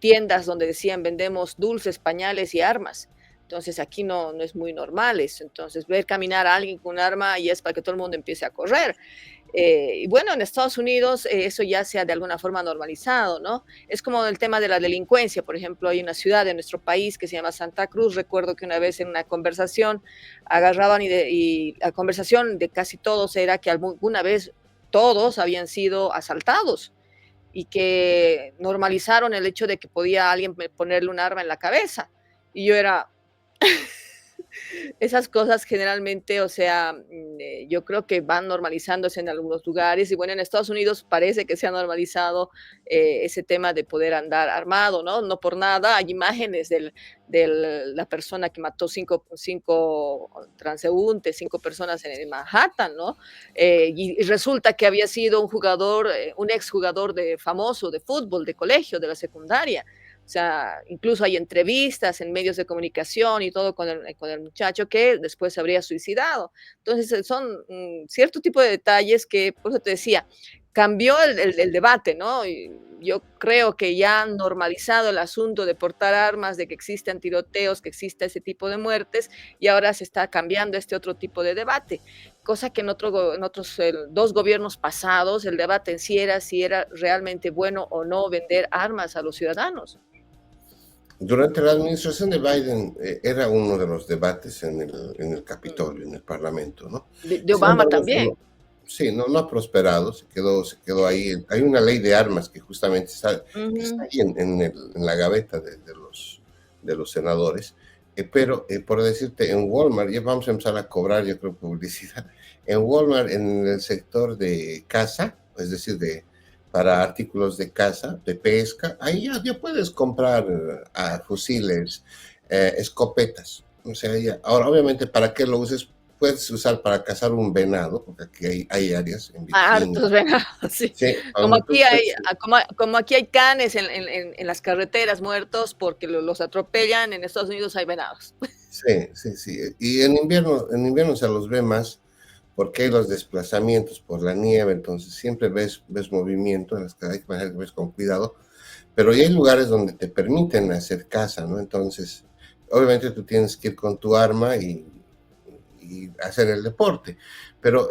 tiendas donde decían vendemos dulces, pañales y armas. Entonces aquí no es muy normal eso. Entonces ver caminar a alguien con un arma y es para que todo el mundo empiece a correr. Y bueno, en Estados Unidos eso ya se ha de alguna forma normalizado, ¿no? Es como el tema de la delincuencia. Por ejemplo, hay una ciudad de nuestro país que se llama Santa Cruz. Recuerdo que una vez en una conversación agarraban y la conversación de casi todos era que alguna vez todos habían sido asaltados y que normalizaron el hecho de que podía alguien ponerle un arma en la cabeza. Y yo era... Esas cosas generalmente, o sea, yo creo que van normalizándose en algunos lugares y bueno, en Estados Unidos parece que se ha normalizado ese tema de poder andar armado, ¿no? No por nada hay imágenes de la persona que mató cinco transeúntes, 5 personas en Manhattan, ¿no? Y resulta que había sido un jugador, un exjugador famoso de fútbol, de colegio, de la secundaria. O sea, incluso hay entrevistas en medios de comunicación y todo con el muchacho que después se habría suicidado. Entonces, son cierto tipo de detalles que, por eso te decía, cambió el debate, ¿no? Y yo creo que ya han normalizado el asunto de portar armas, de que existen tiroteos, que existe ese tipo de muertes, y ahora se está cambiando este otro tipo de debate. Cosa que en otros 2 gobiernos pasados, el debate en sí era si era realmente bueno o no vender armas a los ciudadanos. Durante la administración de Biden era uno de los debates en el Capitolio, en el Parlamento, ¿no? De Obama también. Sí, no ha prosperado, se quedó ahí. Hay una ley de armas que justamente está ahí en la gaveta de los senadores, pero por decirte, en Walmart, ya vamos a empezar a cobrar, yo creo, publicidad. En Walmart, en el sector de caza, es decir, para artículos de caza, de pesca, ahí ya puedes comprar fusiles, escopetas. O sea, ahora obviamente para qué lo uses, puedes usar para cazar un venado, porque aquí hay áreas en Virginia. Hartos venados, sí. Sí, como aquí hay canes en las carreteras muertos porque los atropellan, en Estados Unidos hay venados. Sí. Y en invierno se los ve más, porque hay los desplazamientos por la nieve, entonces siempre ves movimiento, en las que hay que manejar con cuidado, pero ya hay lugares donde te permiten hacer caza, ¿no? Entonces, obviamente tú tienes que ir con tu arma y hacer el deporte, pero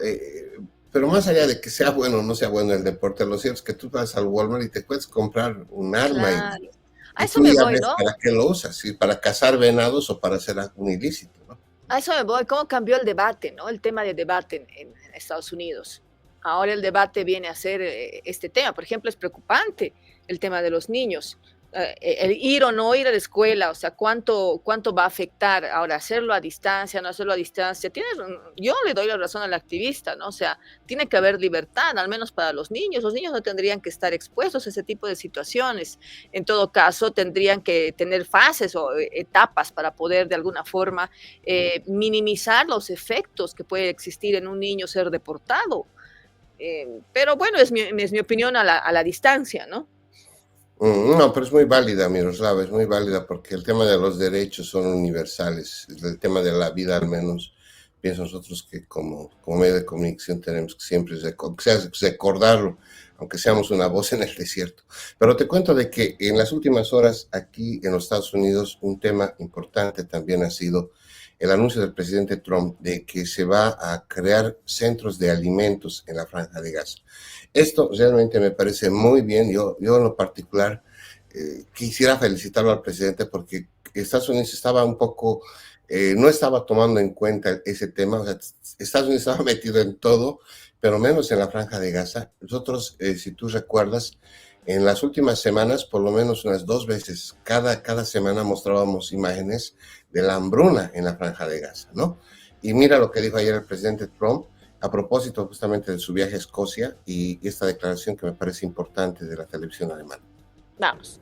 más allá de que sea bueno o no sea bueno el deporte, lo cierto es que tú vas al Walmart y te puedes comprar un arma Claro. A y eso tú me ya voy, ves ¿no? para qué lo usas, ¿sí? Para cazar venados o para hacer algún ilícito, ¿no? A eso me voy. ¿Cómo cambió el debate, ¿no? El tema de debate en Estados Unidos. Ahora el debate viene a ser este tema. Por ejemplo, es preocupante el tema de los niños. El ir o no ir a la escuela, o sea, cuánto va a afectar ahora hacerlo a distancia, no hacerlo a distancia. Yo le doy la razón al activista, ¿no? O sea, tiene que haber libertad, al menos para los niños. Los niños no tendrían que estar expuestos a ese tipo de situaciones. En todo caso, tendrían que tener fases o etapas para poder de alguna forma minimizar los efectos que puede existir en un niño ser deportado. Pero bueno, es mi opinión a la distancia, ¿no? No, pero es muy válida, Miroslava, es muy válida porque el tema de los derechos son universales. El tema de la vida, al menos, pienso nosotros que como medio de comunicación tenemos que siempre recordarlo, aunque seamos una voz en el desierto. Pero te cuento de que en las últimas horas aquí en los Estados Unidos un tema importante también ha sido el anuncio del presidente Trump de que se va a crear centros de alimentos en la Franja de Gaza. Esto realmente me parece muy bien. Yo en lo particular quisiera felicitarlo al presidente porque Estados Unidos estaba un poco, no estaba tomando en cuenta ese tema. O sea, Estados Unidos estaba metido en todo, pero menos en la Franja de Gaza. Nosotros, si tú recuerdas, en las últimas semanas, por lo menos unas 2 veces, cada semana mostrábamos imágenes de la hambruna en la Franja de Gaza, ¿no? Y mira lo que dijo ayer el presidente Trump a propósito justamente de su viaje a Escocia y esta declaración que me parece importante de la televisión alemana. Vamos.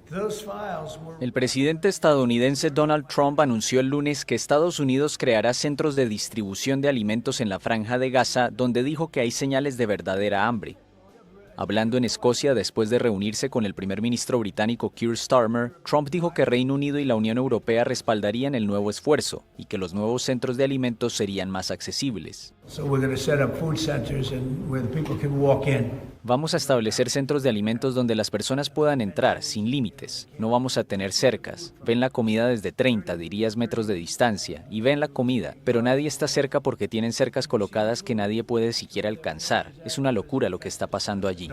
El presidente estadounidense Donald Trump anunció el lunes que Estados Unidos creará centros de distribución de alimentos en la Franja de Gaza, donde dijo que hay señales de verdadera hambre. Hablando en Escocia después de reunirse con el primer ministro británico Keir Starmer, Trump dijo que Reino Unido y la Unión Europea respaldarían el nuevo esfuerzo y que los nuevos centros de alimentos serían más accesibles. Vamos a establecer centros de alimentos donde las personas puedan entrar sin límites. No vamos a tener cercas. Ven la comida desde 30, dirías, metros de distancia y ven la comida, pero nadie está cerca porque tienen cercas colocadas que nadie puede siquiera alcanzar. Es una locura lo que está pasando allí.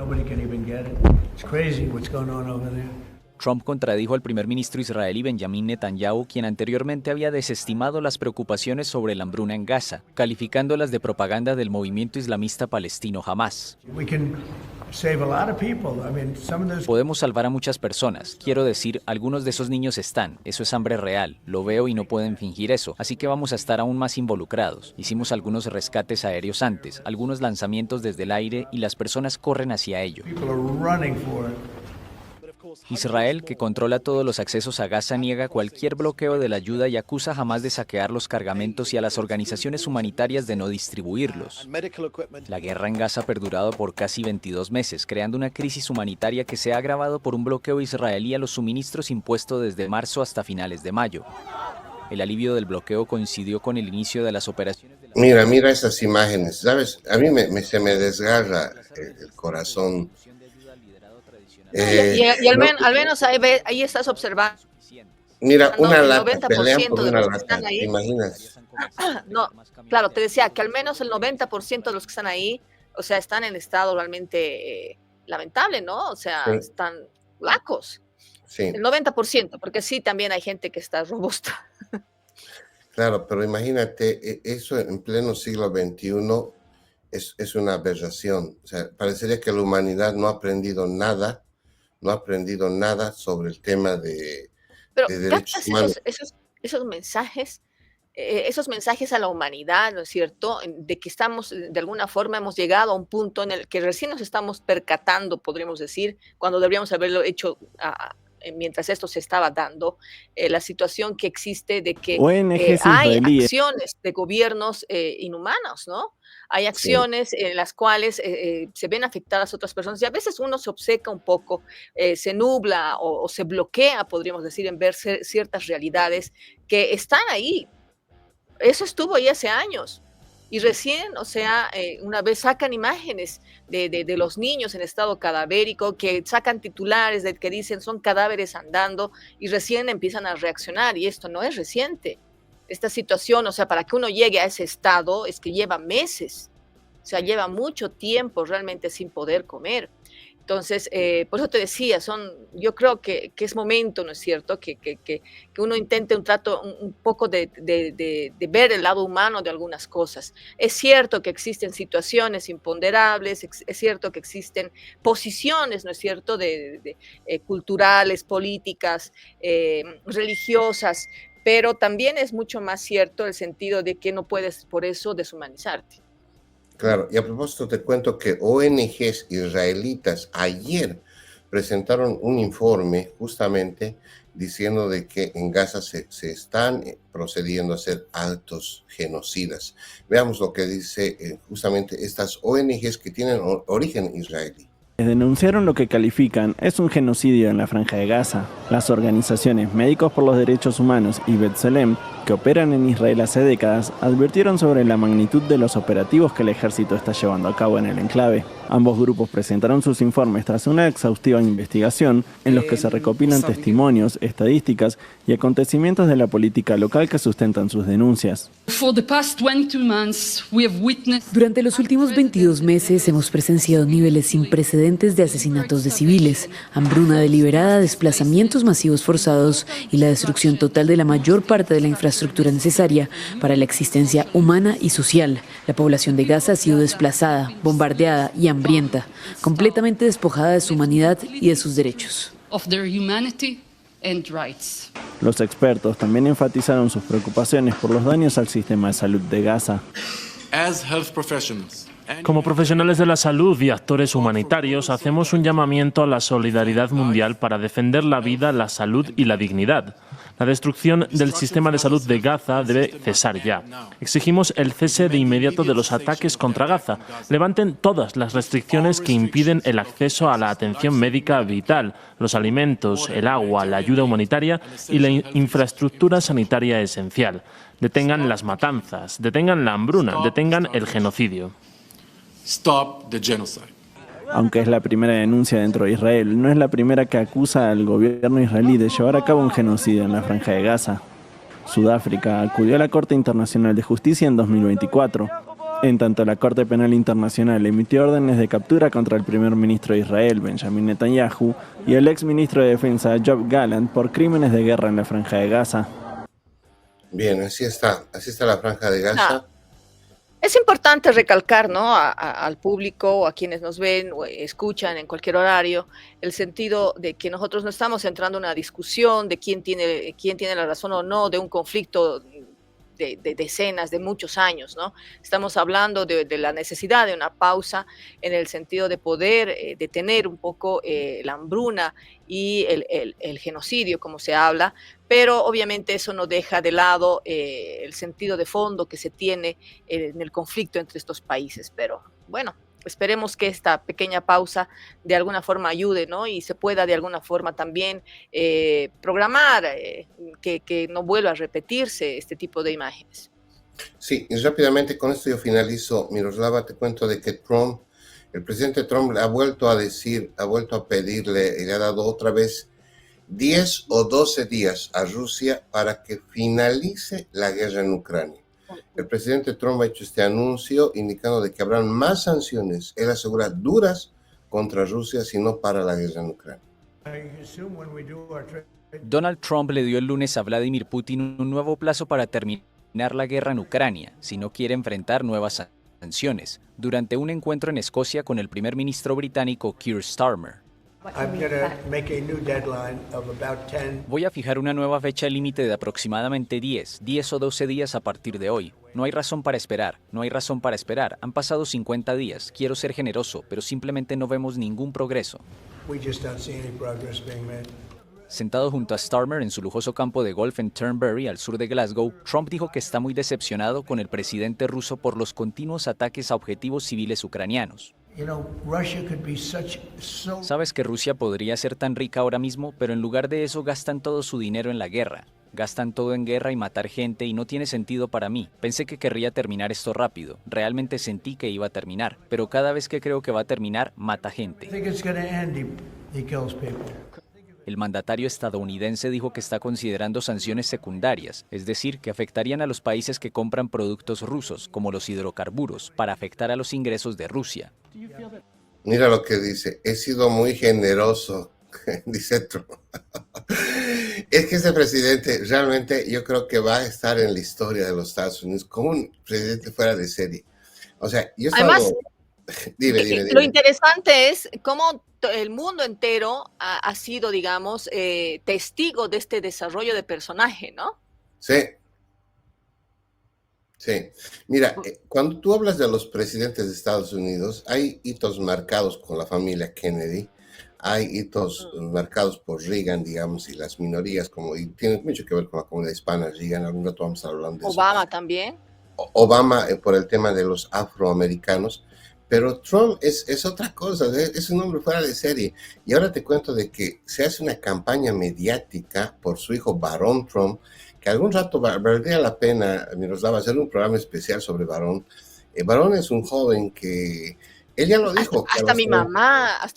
Trump contradijo al primer ministro israelí Benjamin Netanyahu, quien anteriormente había desestimado las preocupaciones sobre la hambruna en Gaza, calificándolas de propaganda del movimiento islamista palestino Hamás. Podemos salvar a muchas personas. Quiero decir, algunos de esos niños están. Eso es hambre real. Lo veo y no pueden fingir eso. Así que vamos a estar aún más involucrados. Hicimos algunos rescates aéreos antes, algunos lanzamientos desde el aire y las personas corren hacia ello. Israel, que controla todos los accesos a Gaza, niega cualquier bloqueo de la ayuda y acusa a Hamás de saquear los cargamentos y a las organizaciones humanitarias de no distribuirlos. La guerra en Gaza ha perdurado por casi 22 meses, creando una crisis humanitaria que se ha agravado por un bloqueo israelí a los suministros impuesto desde marzo hasta finales de mayo. El alivio del bloqueo coincidió con el inicio de las operaciones. Mira esas imágenes, ¿sabes? A mí se me desgarra el corazón. Y al menos ahí estás observando. Mira, una el lata, pelean por 90% de una los que lata, están ahí. ¿te imaginas? No, claro, te decía que al menos el 90% de los que están ahí, o sea, están en estado realmente lamentable, ¿no? O sea, Sí. están flacos. Sí, El 90%, porque sí, también hay gente que está robusta. claro, pero imagínate, eso en pleno siglo XXI es una aberración. O sea, parecería que la humanidad no ha aprendido nada sobre el tema de Pero derechos captas humanos. esos mensajes a la humanidad, ¿no es cierto? De que estamos, de alguna forma, hemos llegado a un punto en el que recién nos estamos percatando, podríamos decir, cuando deberíamos haberlo hecho mientras esto se estaba dando, la situación que existe de que ONGs hay israelíes. acciones de gobiernos inhumanos, ¿no? Hay acciones en las cuales se ven afectadas otras personas y a veces uno se obceca un poco, se nubla o se bloquea, podríamos decir, en ver ciertas realidades que están ahí. Eso estuvo ahí hace años. Y recién, o sea, una vez sacan imágenes de los niños en estado cadavérico, que sacan titulares que dicen son cadáveres andando, y recién empiezan a reaccionar, y esto no es reciente. Esta situación, o sea, para que uno llegue a ese estado es que lleva meses, o sea, lleva mucho tiempo realmente sin poder comer. Entonces, por eso te decía, yo creo que es momento, ¿no es cierto?, que uno intente un trato, un poco de ver el lado humano de algunas cosas. Es cierto que existen situaciones imponderables, es cierto que existen posiciones, ¿no es cierto?, culturales, políticas, religiosas, pero también es mucho más cierto el sentido de que no puedes por eso deshumanizarte. Claro, y a propósito te cuento que ONGs israelitas ayer presentaron un informe justamente diciendo de que en Gaza se están procediendo a hacer actos genocidas. Veamos lo que dice justamente estas ONGs que tienen origen israelí. Denunciaron lo que califican es un genocidio en la Franja de Gaza. Las organizaciones Médicos por los Derechos Humanos y B'Tselem, que operan en Israel hace décadas, advirtieron sobre la magnitud de los operativos que el ejército está llevando a cabo en el enclave. Ambos grupos presentaron sus informes tras una exhaustiva investigación en los que se recopilan testimonios, estadísticas y acontecimientos de la política local que sustentan sus denuncias. Durante los últimos 22 meses hemos presenciado niveles sin precedentes de asesinatos de civiles, hambruna deliberada, desplazamientos masivos forzados y la destrucción total de la mayor parte de la infraestructura necesaria para la existencia humana y social. La población de Gaza ha sido desplazada, bombardeada y hambrienta, completamente despojada de su humanidad y de sus derechos. Los expertos también enfatizaron sus preocupaciones por los daños al sistema de salud de Gaza. Como profesionales de la salud y actores humanitarios, hacemos un llamamiento a la solidaridad mundial para defender la vida, la salud y la dignidad. La destrucción del sistema de salud de Gaza debe cesar ya. Exigimos el cese de inmediato de los ataques contra Gaza. Levanten todas las restricciones que impiden el acceso a la atención médica vital, los alimentos, el agua, la ayuda humanitaria y la infraestructura sanitaria esencial. Detengan las matanzas, detengan la hambruna, detengan el genocidio. Stop the genocide. Aunque es la primera denuncia dentro de Israel, no es la primera que acusa al gobierno israelí de llevar a cabo un genocidio en la Franja de Gaza. Sudáfrica acudió a la Corte Internacional de Justicia en 2024. En tanto, la Corte Penal Internacional emitió órdenes de captura contra el primer ministro de Israel, Benjamin Netanyahu, y el ex ministro de Defensa, Yoav Gallant, por crímenes de guerra en la Franja de Gaza. Bien, así está la Franja de Gaza. Es importante recalcar, ¿no?, al público o a quienes nos ven o escuchan en cualquier horario, el sentido de que nosotros no estamos entrando en una discusión de quién tiene la razón o no de un conflicto de decenas, de muchos años, ¿no? Estamos hablando de la necesidad de una pausa en el sentido de poder detener un poco la hambruna y el genocidio, como se habla, pero obviamente eso no deja de lado el sentido de fondo que se tiene en el conflicto entre estos países. Pero bueno, esperemos que esta pequeña pausa de alguna forma ayude, ¿no? Y se pueda de alguna forma también programar que no vuelva a repetirse este tipo de imágenes. Sí, y rápidamente con esto yo finalizo, Miroslava, te cuento de que el presidente Trump ha vuelto a pedirle y le ha dado otra vez 10 o 12 días a Rusia para que finalice la guerra en Ucrania. El presidente Trump ha hecho este anuncio indicando de que habrán más sanciones, él asegura, duras contra Rusia si no para la guerra en Ucrania. Donald Trump le dio el lunes a Vladimir Putin un nuevo plazo para terminar la guerra en Ucrania, si no quiere enfrentar nuevas sanciones, durante un encuentro en Escocia con el primer ministro británico Keir Starmer. Voy a fijar una nueva fecha límite de aproximadamente 10 o 12 días a partir de hoy. No hay razón para esperar, Han pasado 50 días, quiero ser generoso, pero simplemente no vemos ningún progreso. Sentado junto a Starmer en su lujoso campo de golf en Turnberry, al sur de Glasgow, Trump dijo que está muy decepcionado con el presidente ruso por los continuos ataques a objetivos civiles ucranianos. Sabes que Rusia podría ser tan rica ahora mismo, pero en lugar de eso gastan todo su dinero en la guerra. Gastan todo en guerra y matar gente y no tiene sentido para mí. Pensé que querría terminar esto rápido. Realmente sentí que iba a terminar. Pero cada vez que creo que va a terminar, mata gente. El mandatario estadounidense dijo que está considerando sanciones secundarias, es decir, que afectarían a los países que compran productos rusos, como los hidrocarburos, para afectar a los ingresos de Rusia. Mira lo que dice, he sido muy generoso, dice Trump. Es que ese presidente realmente yo creo que va a estar en la historia de los Estados Unidos como un presidente fuera de serie. O sea, yo estaba... Además, Dime. lo interesante es cómo el mundo entero ha sido, digamos, testigo de este desarrollo de personaje, ¿no? Sí. Mira, cuando tú hablas de los presidentes de Estados Unidos, hay hitos marcados con la familia Kennedy, hay hitos marcados por Reagan, digamos, y las minorías, y tiene mucho que ver con la comunidad hispana. Reagan, algún rato vamos a hablar de eso. Obama también. Obama por el tema de los afroamericanos, pero Trump es otra cosa, es un hombre fuera de serie. Y ahora te cuento de que se hace una campaña mediática por su hijo Barron Trump, que algún rato valdría la pena, Miroslava, hacer un programa especial sobre Barron. Barron es un joven que, él ya lo dijo. Hasta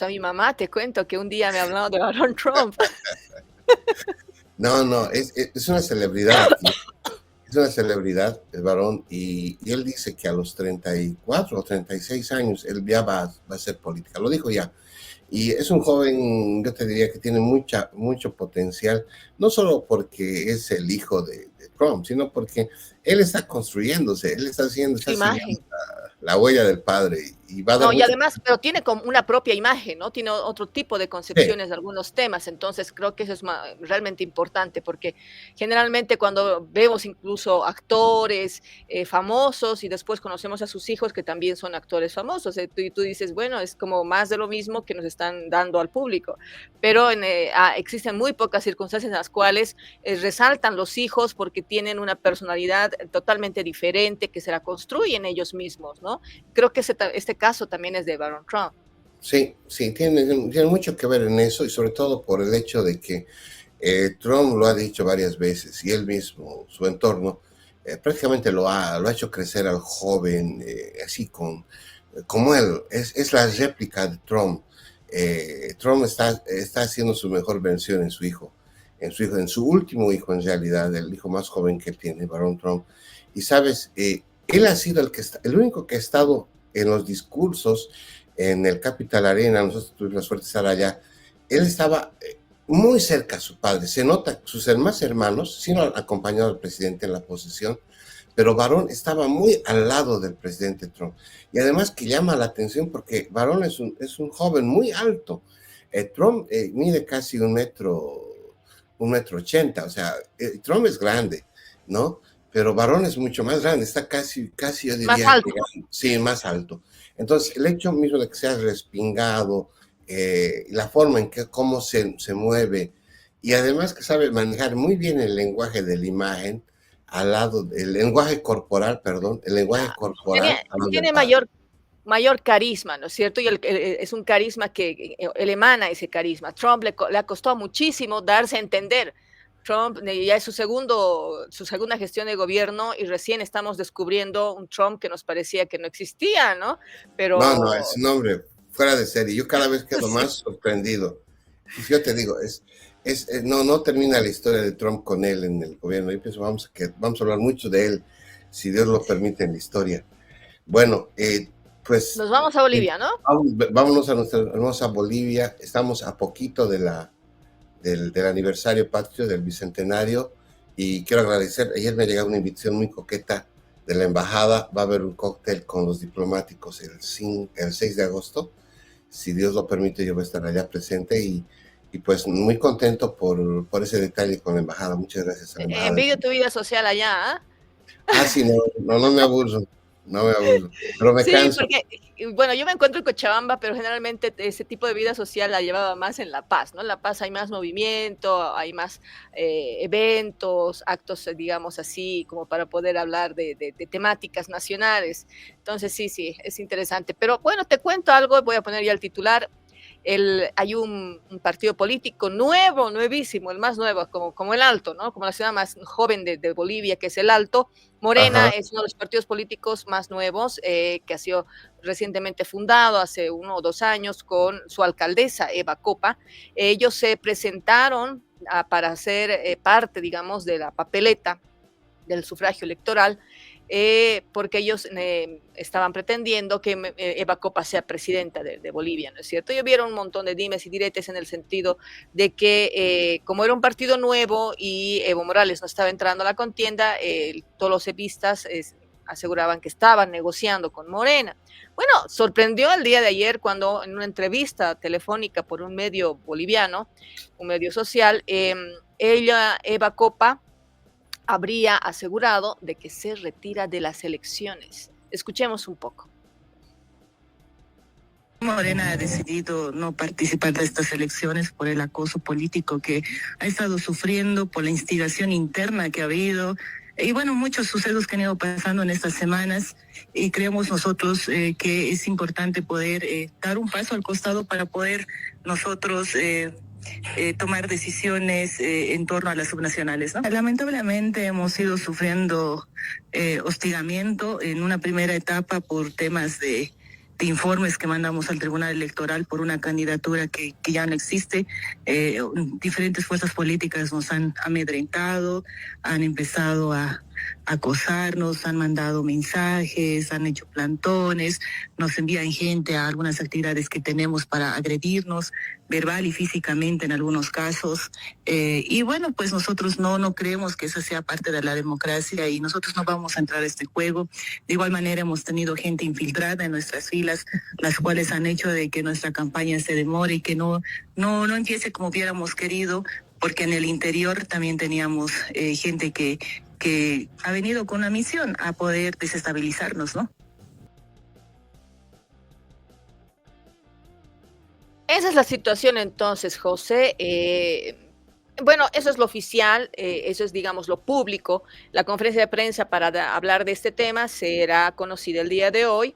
mi mamá, te cuento que un día me habló de Barron Trump. No, es una celebridad. Es una celebridad, el Barron, y él dice que a los 34 o 36 años él ya va a hacer política, lo dijo ya. Y es un joven, yo te diría que tiene mucho potencial, no solo porque es el hijo de Trump, sino porque él está construyéndose, él está haciendo la huella del padre. Y va a dar y además, pero tiene como una propia imagen, ¿no? Tiene otro tipo de concepciones de algunos temas, entonces creo que eso es realmente importante, porque generalmente cuando vemos incluso actores famosos y después conocemos a sus hijos que también son actores famosos, y tú dices, bueno, es como más de lo mismo que nos están dando al público, pero existen muy pocas circunstancias en las cuales resaltan los hijos porque tienen una personalidad totalmente diferente que se la construyen ellos mismos, ¿no? Creo que este caso también es de Barron Trump. Sí, tiene mucho que ver en eso, y sobre todo por el hecho de que Trump lo ha dicho varias veces, y él mismo, su entorno, prácticamente lo ha hecho crecer al joven, así como él, es la réplica de Trump. Trump está haciendo su mejor versión en en su último hijo, en realidad, el hijo más joven que tiene, Barron Trump. Y sabes, él ha sido el único que ha estado en los discursos en el Capital Arena. Nosotros tuvimos la suerte de estar allá. Él estaba muy cerca a su padre. Se nota sus demás hermanos, sí, no acompañado al presidente en la posesión, pero Barron estaba muy al lado del presidente Trump. Y además que llama la atención porque Barron es un joven muy alto. Trump mide casi 1,80 m, o sea, Trump es grande, ¿no? Pero Barron es mucho más grande, está casi yo diría... Más alto. Sí, más alto. Entonces, el hecho mismo de que sea respingado, la forma en cómo se mueve, y además que sabe manejar muy bien el lenguaje de la imagen, el lenguaje corporal. Tiene mayor carisma, ¿no es cierto? Y es un carisma que él emana ese carisma. Trump le ha costado muchísimo darse a entender. Trump ya es su segunda gestión de gobierno y recién estamos descubriendo un Trump que nos parecía que no existía, ¿no? Pero... No, es un hombre fuera de serie. Yo cada vez quedo más sorprendido. Y yo te digo, no termina la historia de Trump con él en el gobierno. Yo pienso vamos a hablar mucho de él, si Dios lo permite, en la historia. Bueno, pues... Nos vamos a Bolivia, ¿no? Vámonos a nuestra hermosa Bolivia. Estamos a poquito del aniversario patrio, del bicentenario, y quiero agradecer, ayer me ha llegado una invitación muy coqueta de la embajada. Va a haber un cóctel con los diplomáticos el 6 de agosto, si Dios lo permite yo voy a estar allá presente, y pues muy contento por ese detalle con la embajada. Muchas gracias a la embajada. Envidio tu vida social allá, Sí, no me aburro, pero me canso. Porque, bueno, yo me encuentro en Cochabamba, pero generalmente ese tipo de vida social la llevaba más en La Paz, ¿no? En La Paz hay más movimiento, hay más eventos, actos, digamos así, como para poder hablar de temáticas nacionales. Entonces, sí, es interesante. Pero bueno, te cuento algo, voy a poner ya el titular. hay un partido político nuevo, nuevísimo, el más nuevo, como el Alto, ¿no? Como la ciudad más joven de Bolivia, que es el Alto. Morena es uno de los partidos políticos más nuevos, que ha sido recientemente fundado hace 1 o 2 años con su alcaldesa, Eva Copa. Ellos se presentaron para ser parte, digamos, de la papeleta del sufragio electoral, porque ellos estaban pretendiendo que Eva Copa sea presidenta de Bolivia, ¿no es cierto? Y hubieron un montón de dimes y diretes en el sentido de que como era un partido nuevo y Evo Morales no estaba entrando a la contienda, todos los evistas aseguraban que estaban negociando con Morena. Bueno, sorprendió el día de ayer cuando en una entrevista telefónica por un medio boliviano, un medio social, Eva Copa habría asegurado de que se retira de las elecciones. Escuchemos un poco. Morena ha decidido no participar de estas elecciones por el acoso político que ha estado sufriendo, por la instigación interna que ha habido, y bueno, muchos sucesos que han ido pasando en estas semanas, y creemos nosotros que es importante poder dar un paso al costado para poder nosotros tomar decisiones en torno a las subnacionales, ¿no? Lamentablemente hemos ido sufriendo hostigamiento en una primera etapa por temas de informes que mandamos al Tribunal Electoral por una candidatura que ya no existe. Diferentes fuerzas políticas nos han amedrentado, han empezado a acosarnos, han mandado mensajes, han hecho plantones, nos envían gente a algunas actividades que tenemos para agredirnos, verbal y físicamente en algunos casos. Y bueno, pues nosotros no creemos que esa sea parte de la democracia y nosotros no vamos a entrar a este juego. De igual manera hemos tenido gente infiltrada en nuestras filas, las cuales han hecho de que nuestra campaña se demore y que no empiece como hubiéramos querido, porque en el interior también teníamos gente que ha venido con una misión a poder desestabilizarnos, ¿no? Esa es la situación entonces, José. Bueno, eso es lo oficial, eso es, digamos, lo público. La conferencia de prensa para hablar de este tema será conocida el día de hoy,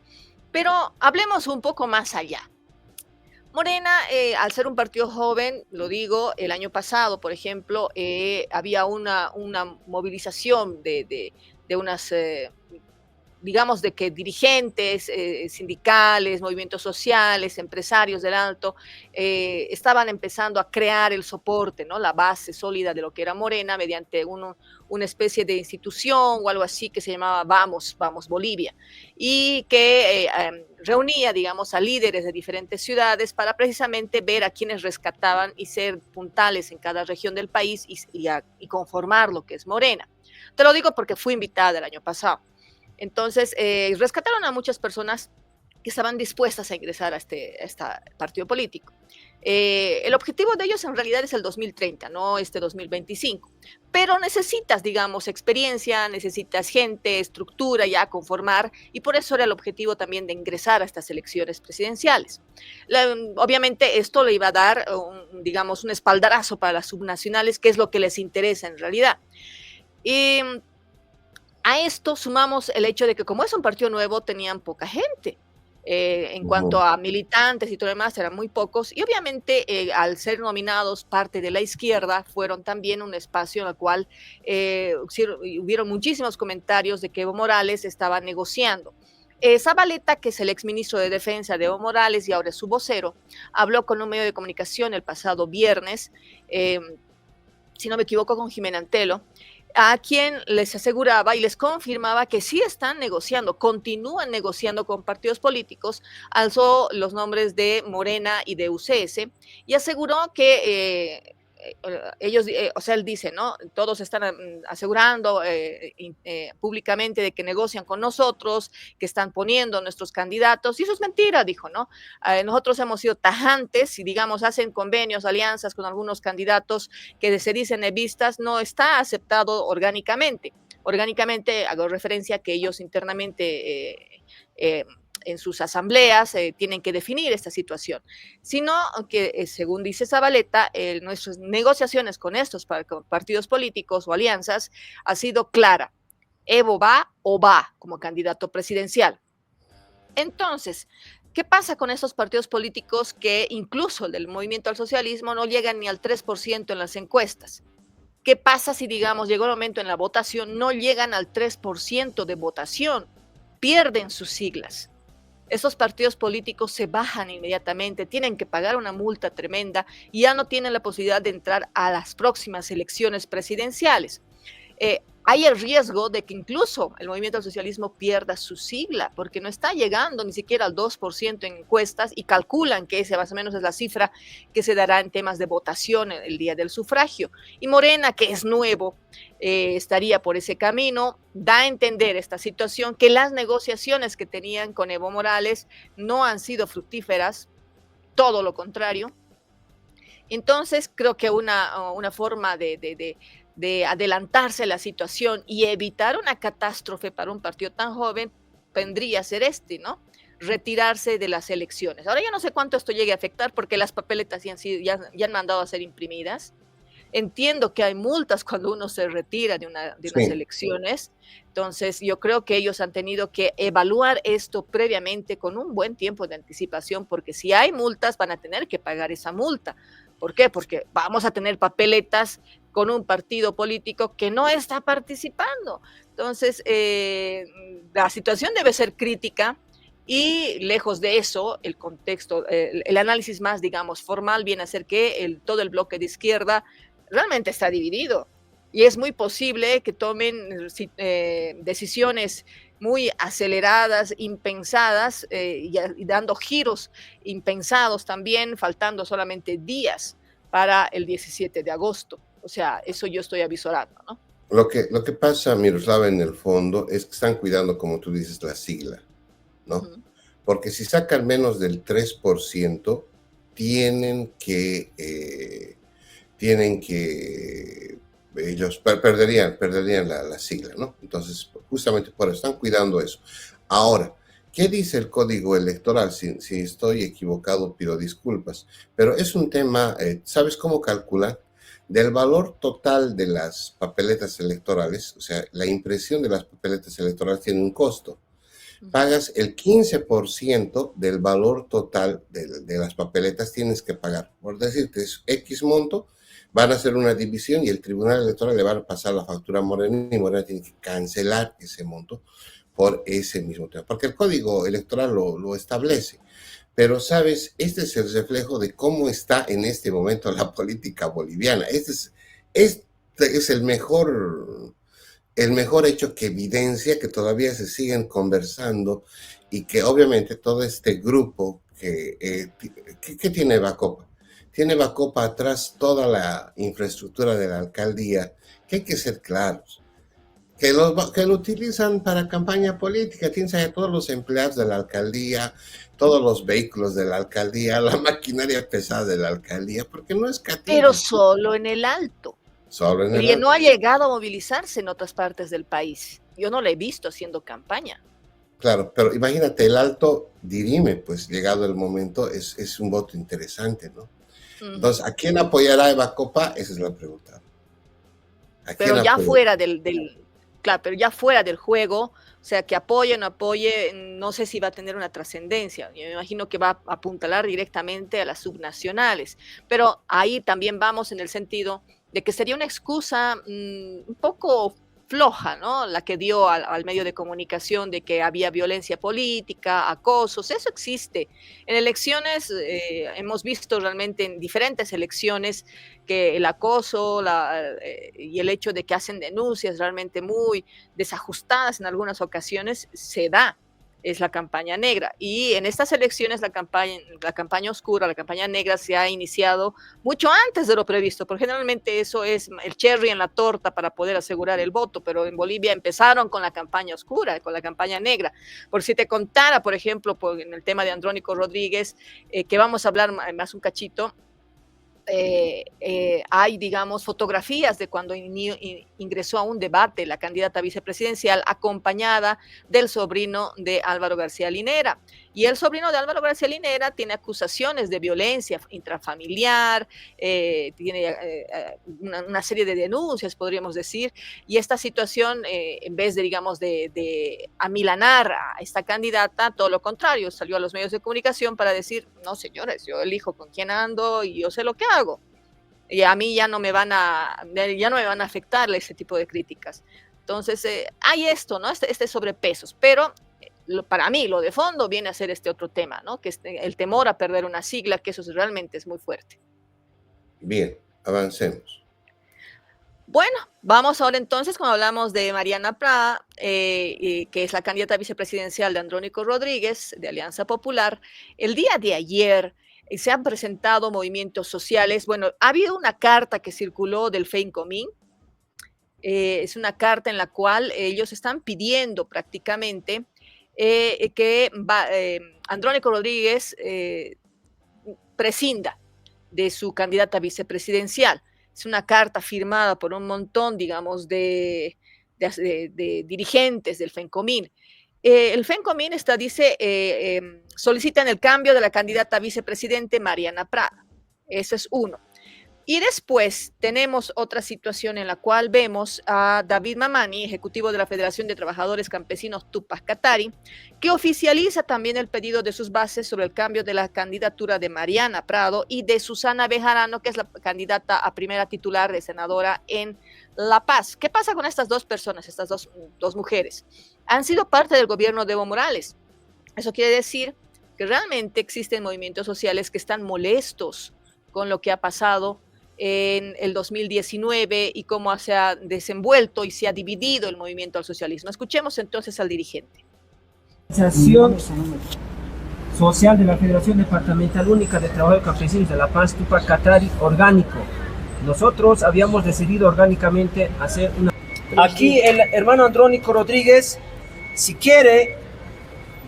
pero hablemos un poco más allá. Morena, al ser un partido joven, lo digo, el año pasado, por ejemplo, había una movilización de unas, digamos, de que dirigentes sindicales, movimientos sociales, empresarios del Alto, estaban empezando a crear el soporte, ¿no? La base sólida de lo que era Morena mediante una especie de institución o algo así que se llamaba Vamos Bolivia, y que reunía, digamos, a líderes de diferentes ciudades para precisamente ver a quienes rescataban y ser puntales en cada región del país y conformar lo que es Morena. Te lo digo porque fui invitada el año pasado. Entonces, rescataron a muchas personas que estaban dispuestas a ingresar a este partido político. El objetivo de ellos en realidad es el 2030, no este 2025. Pero necesitas, digamos, experiencia, necesitas gente, estructura ya a conformar, y por eso era el objetivo también de ingresar a estas elecciones presidenciales. Obviamente esto le iba a dar, digamos, un espaldarazo para las subnacionales, que es lo que les interesa en realidad. Y a esto sumamos el hecho de que como es un partido nuevo, tenían poca gente. En cuanto a militantes y todo lo demás, eran muy pocos. Y obviamente, al ser nominados parte de la izquierda, fueron también un espacio en el cual hubieron muchísimos comentarios de que Evo Morales estaba negociando. Zabaleta, que es el exministro de Defensa de Evo Morales y ahora es su vocero, habló con un medio de comunicación el pasado viernes, si no me equivoco, con Jimena Antelo, a quien les aseguraba y les confirmaba que sí están negociando, continúan negociando con partidos políticos, alzó los nombres de Morena y de UCS y aseguró que ellos, o sea, él dice, ¿no? Todos están asegurando públicamente de que negocian con nosotros, que están poniendo nuestros candidatos, y eso es mentira, dijo, ¿no? Nosotros hemos sido tajantes y, digamos, hacen convenios, alianzas con algunos candidatos que se dicen evistas, no está aceptado orgánicamente. Orgánicamente hago referencia a que ellos internamente en sus asambleas tienen que definir esta situación, sino que, según dice Zabaleta, nuestras negociaciones con estos partidos políticos o alianzas ha sido clara. Evo va o va como candidato presidencial. Entonces, ¿qué pasa con estos partidos políticos que incluso el del movimiento al socialismo no llegan ni al 3% en las encuestas? ¿Qué pasa si, digamos, llegó el momento en la votación, no llegan al 3% de votación? Pierden sus siglas. Esos partidos políticos se bajan inmediatamente, tienen que pagar una multa tremenda y ya no tienen la posibilidad de entrar a las próximas elecciones presidenciales. Hay el riesgo de que incluso el movimiento al socialismo pierda su sigla, porque no está llegando ni siquiera al 2% en encuestas y calculan que esa más o menos es la cifra que se dará en temas de votación el día del sufragio. Y Morena, que es nuevo, estaría por ese camino. Da a entender esta situación que las negociaciones que tenían con Evo Morales no han sido fructíferas, todo lo contrario. Entonces, creo que una forma de adelantarse a la situación y evitar una catástrofe para un partido tan joven vendría a ser ¿no? Retirarse de las elecciones. Ahora ya no sé cuánto esto llegue a afectar porque las papeletas ya han mandado a ser imprimidas. Entiendo que hay multas cuando uno se retira de unas elecciones. Entonces, yo creo que ellos han tenido que evaluar esto previamente con un buen tiempo de anticipación, porque si hay multas, van a tener que pagar esa multa. ¿Por qué? Porque vamos a tener papeletas con un partido político que no está participando. Entonces, la situación debe ser crítica y lejos de eso, el contexto, el análisis más, digamos, formal viene a ser que todo el bloque de izquierda realmente está dividido y es muy posible que tomen decisiones muy aceleradas, impensadas y dando giros impensados también, faltando solamente días para el 17 de agosto. O sea, eso yo estoy avisorando, ¿no? Lo que pasa, Miroslava, en el fondo es que están cuidando, como tú dices, la sigla, ¿no? Porque si sacan menos del 3%, tienen que ellos perderían la sigla, ¿no? Entonces, justamente por eso están cuidando eso. Ahora, ¿qué dice el código electoral? Si estoy equivocado, pido disculpas, pero es un tema, ¿sabes cómo calcular? Del valor total de las papeletas electorales, o sea, la impresión de las papeletas electorales tiene un costo. Pagas el 15% del valor total de las papeletas, tienes que pagar. Por decirte, es X monto, van a hacer una división y el Tribunal Electoral le va a pasar la factura a Morena y Morena tiene que cancelar ese monto por ese mismo tema, porque el Código Electoral lo establece. Pero, ¿sabes? Este es el reflejo de cómo está en este momento la política boliviana. Este es el mejor hecho que evidencia que todavía se siguen conversando y que obviamente todo este grupo que tiene Bacopa. Tiene Bacopa atrás toda la infraestructura de la alcaldía, que hay que ser claros, que lo utilizan para campaña política. Tienes a todos los empleados de la alcaldía, todos los vehículos de la alcaldía, la maquinaria pesada de la alcaldía, porque no es catino. Pero solo en el Alto. Solo en el Y Alto. no ha llegado a movilizarse en otras partes del país. Yo no la he visto haciendo campaña. Claro, pero imagínate, el Alto dirime, pues llegado el momento, es un voto interesante, ¿no? Entonces, ¿a quién apoyará Eva Copa? Esa es la pregunta. Pero ya fuera pero ya fuera del juego, o sea, que apoye o no apoye, no sé si va a tener una trascendencia. Yo me imagino que va a apuntalar directamente a las subnacionales. Pero ahí también vamos en el sentido de que sería una excusa un poco floja, ¿no? La que dio al medio de comunicación de que había violencia política, acosos, eso existe. En elecciones hemos visto realmente en diferentes elecciones que el acoso y el hecho de que hacen denuncias realmente muy desajustadas en algunas ocasiones se da. Es la campaña negra. Y en estas elecciones la campaña oscura, la campaña negra se ha iniciado mucho antes de lo previsto, porque generalmente eso es el cherry en la torta para poder asegurar el voto, pero en Bolivia empezaron con la campaña oscura, con la campaña negra. Por si te contara, por ejemplo, en el tema de Andrónico Rodríguez, que vamos a hablar más un cachito, hay, digamos, fotografías de cuando ingresó a un debate la candidata vicepresidencial acompañada del sobrino de Álvaro García Linera. Y el sobrino de Álvaro García Linera tiene acusaciones de violencia intrafamiliar, tiene una serie de denuncias, podríamos decir, y esta situación, en vez de, digamos, de amilanar a esta candidata, todo lo contrario, salió a los medios de comunicación para decir, no señores, yo elijo con quién ando y yo sé lo que hago. Y a mí ya no me van a afectar ese tipo de críticas. Entonces, hay esto, ¿no? Este sobrepesos, pero para mí lo de fondo viene a ser este otro tema, ¿no? Que es el temor a perder una sigla, que eso realmente es muy fuerte. Bien, avancemos. Bueno, vamos ahora entonces, cuando hablamos de Mariana Prada, que es la candidata vicepresidencial de Andrónico Rodríguez, de Alianza Popular. El día de ayer se han presentado movimientos sociales. Bueno, ha habido una carta que circuló del FENCOMIN. Es una carta en la cual ellos están pidiendo prácticamente que Andrónico Rodríguez prescinda de su candidata vicepresidencial. Es una carta firmada por un montón, digamos, de dirigentes del FENCOMIN. El FENCOMIN solicitan el cambio de la candidata vicepresidente Mariana Prada. Ese es uno. Y después tenemos otra situación en la cual vemos a David Mamani, ejecutivo de la Federación de Trabajadores Campesinos Tupac Katari, que oficializa también el pedido de sus bases sobre el cambio de la candidatura de Mariana Prado y de Susana Bejarano, que es la candidata a primera titular de senadora en La Paz. ¿Qué pasa con estas dos personas, estas dos mujeres? Han sido parte del gobierno de Evo Morales. Eso quiere decir que realmente existen movimientos sociales que están molestos con lo que ha pasado en el 2019 y cómo se ha desenvuelto y se ha dividido el movimiento al socialismo. Escuchemos entonces al dirigente. Organización social de la Federación Departamental Única de Trabajadores Campesinos de La Paz, Tupac Katari, orgánico. Nosotros habíamos decidido orgánicamente hacer una... Aquí el hermano Andrónico Rodríguez, si quiere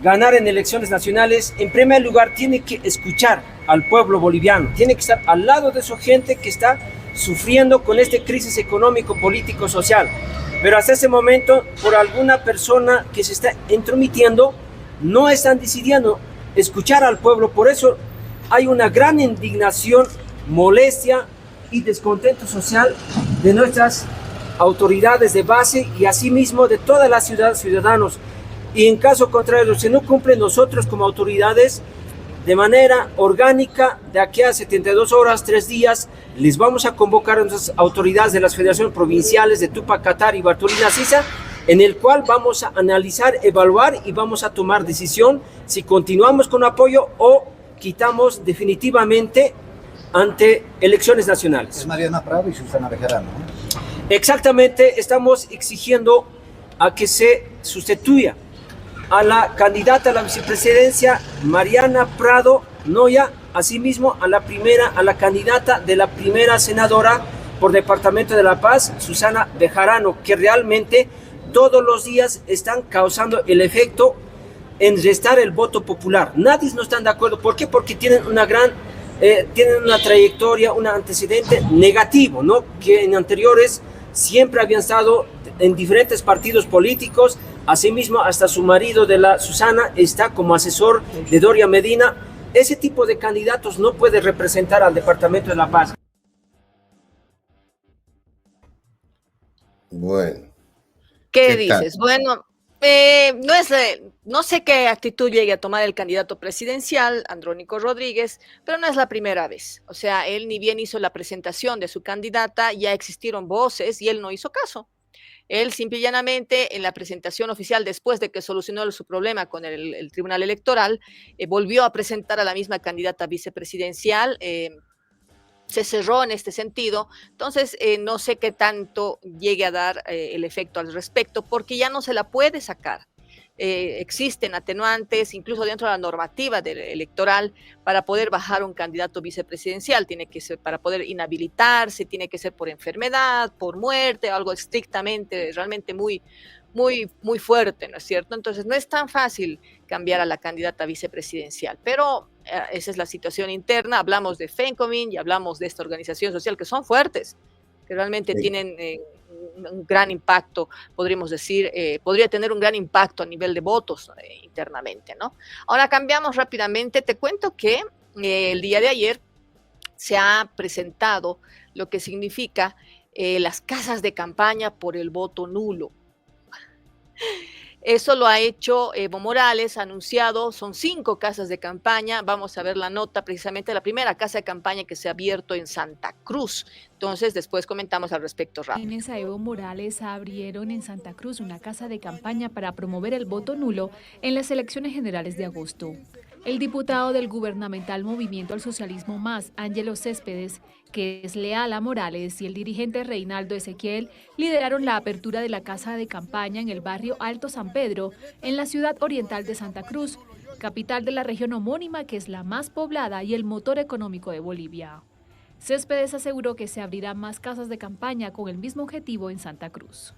ganar en elecciones nacionales, en primer lugar tiene que escuchar al pueblo boliviano, tiene que estar al lado de su gente que está sufriendo con esta crisis económico, político, social. Pero hasta ese momento, por alguna persona que se está entrometiendo, no están decidiendo escuchar al pueblo. Por eso hay una gran indignación, molestia y descontento social de nuestras autoridades de base y asimismo de toda la ciudad, ciudadanos. Y en caso contrario, si no cumplen nosotros como autoridades, de manera orgánica, de aquí a 72 horas, 3 días, les vamos a convocar a nuestras autoridades de las federaciones provinciales de Tupac Katari y Bartolina Sisa, en el cual vamos a analizar, evaluar y vamos a tomar decisión si continuamos con apoyo o quitamos definitivamente ante elecciones nacionales. Es Mariana Prado y Susana Bejarano, ¿no? Exactamente, estamos exigiendo a que se sustituya a la candidata a la vicepresidencia Mariana Prado Noya, asimismo a la candidata de la primera senadora por departamento de La Paz, Susana Bejarano, que realmente todos los días están causando el efecto en restar el voto popular. Nadie no está de acuerdo. ¿Por qué? Porque tienen tienen una trayectoria, un antecedente negativo, ¿no? Que en anteriores siempre habían estado en diferentes partidos políticos. Asimismo, hasta su marido de la Susana está como asesor de Doria Medina. Ese tipo de candidatos no puede representar al departamento de La Paz. Bueno. ¿Qué dices? Bueno, no sé qué actitud llegue a tomar el candidato presidencial, Andrónico Rodríguez, pero no es la primera vez. O sea, él ni bien hizo la presentación de su candidata, ya existieron voces y él no hizo caso. Él simple y llanamente en la presentación oficial, después de que solucionó su problema con el Tribunal Electoral, volvió a presentar a la misma candidata vicepresidencial, se cerró en este sentido. Entonces no sé qué tanto llegue a dar el efecto al respecto, porque ya no se la puede sacar. Existen atenuantes, incluso dentro de la normativa electoral, para poder bajar un candidato vicepresidencial. Tiene que ser para poder inhabilitarse, tiene que ser por enfermedad, por muerte, algo estrictamente, realmente muy, muy, muy fuerte, ¿no es cierto? Entonces no es tan fácil cambiar a la candidata vicepresidencial, pero esa es la situación interna. Hablamos de FENCOMIN y hablamos de esta organización social que son fuertes, que realmente tienen un gran impacto, podríamos decir, podría tener un gran impacto a nivel de votos internamente, ¿no? Ahora cambiamos rápidamente, te cuento que el día de ayer se ha presentado lo que significa las casas de campaña por el voto nulo. Eso lo ha hecho Evo Morales, ha anunciado, son 5 casas de campaña. Vamos a ver la nota, precisamente la primera casa de campaña que se ha abierto en Santa Cruz. Entonces, después comentamos al respecto rápido. Quienes a Evo Morales abrieron en Santa Cruz una casa de campaña para promover el voto nulo en las elecciones generales de agosto. El diputado del gubernamental Movimiento al Socialismo Más, Ángelo Céspedes, que es leal a Morales, y el dirigente Reinaldo Ezequiel lideraron la apertura de la casa de campaña en el barrio Alto San Pedro, en la ciudad oriental de Santa Cruz, capital de la región homónima, que es la más poblada y el motor económico de Bolivia. Céspedes aseguró que se abrirán más casas de campaña con el mismo objetivo en Santa Cruz.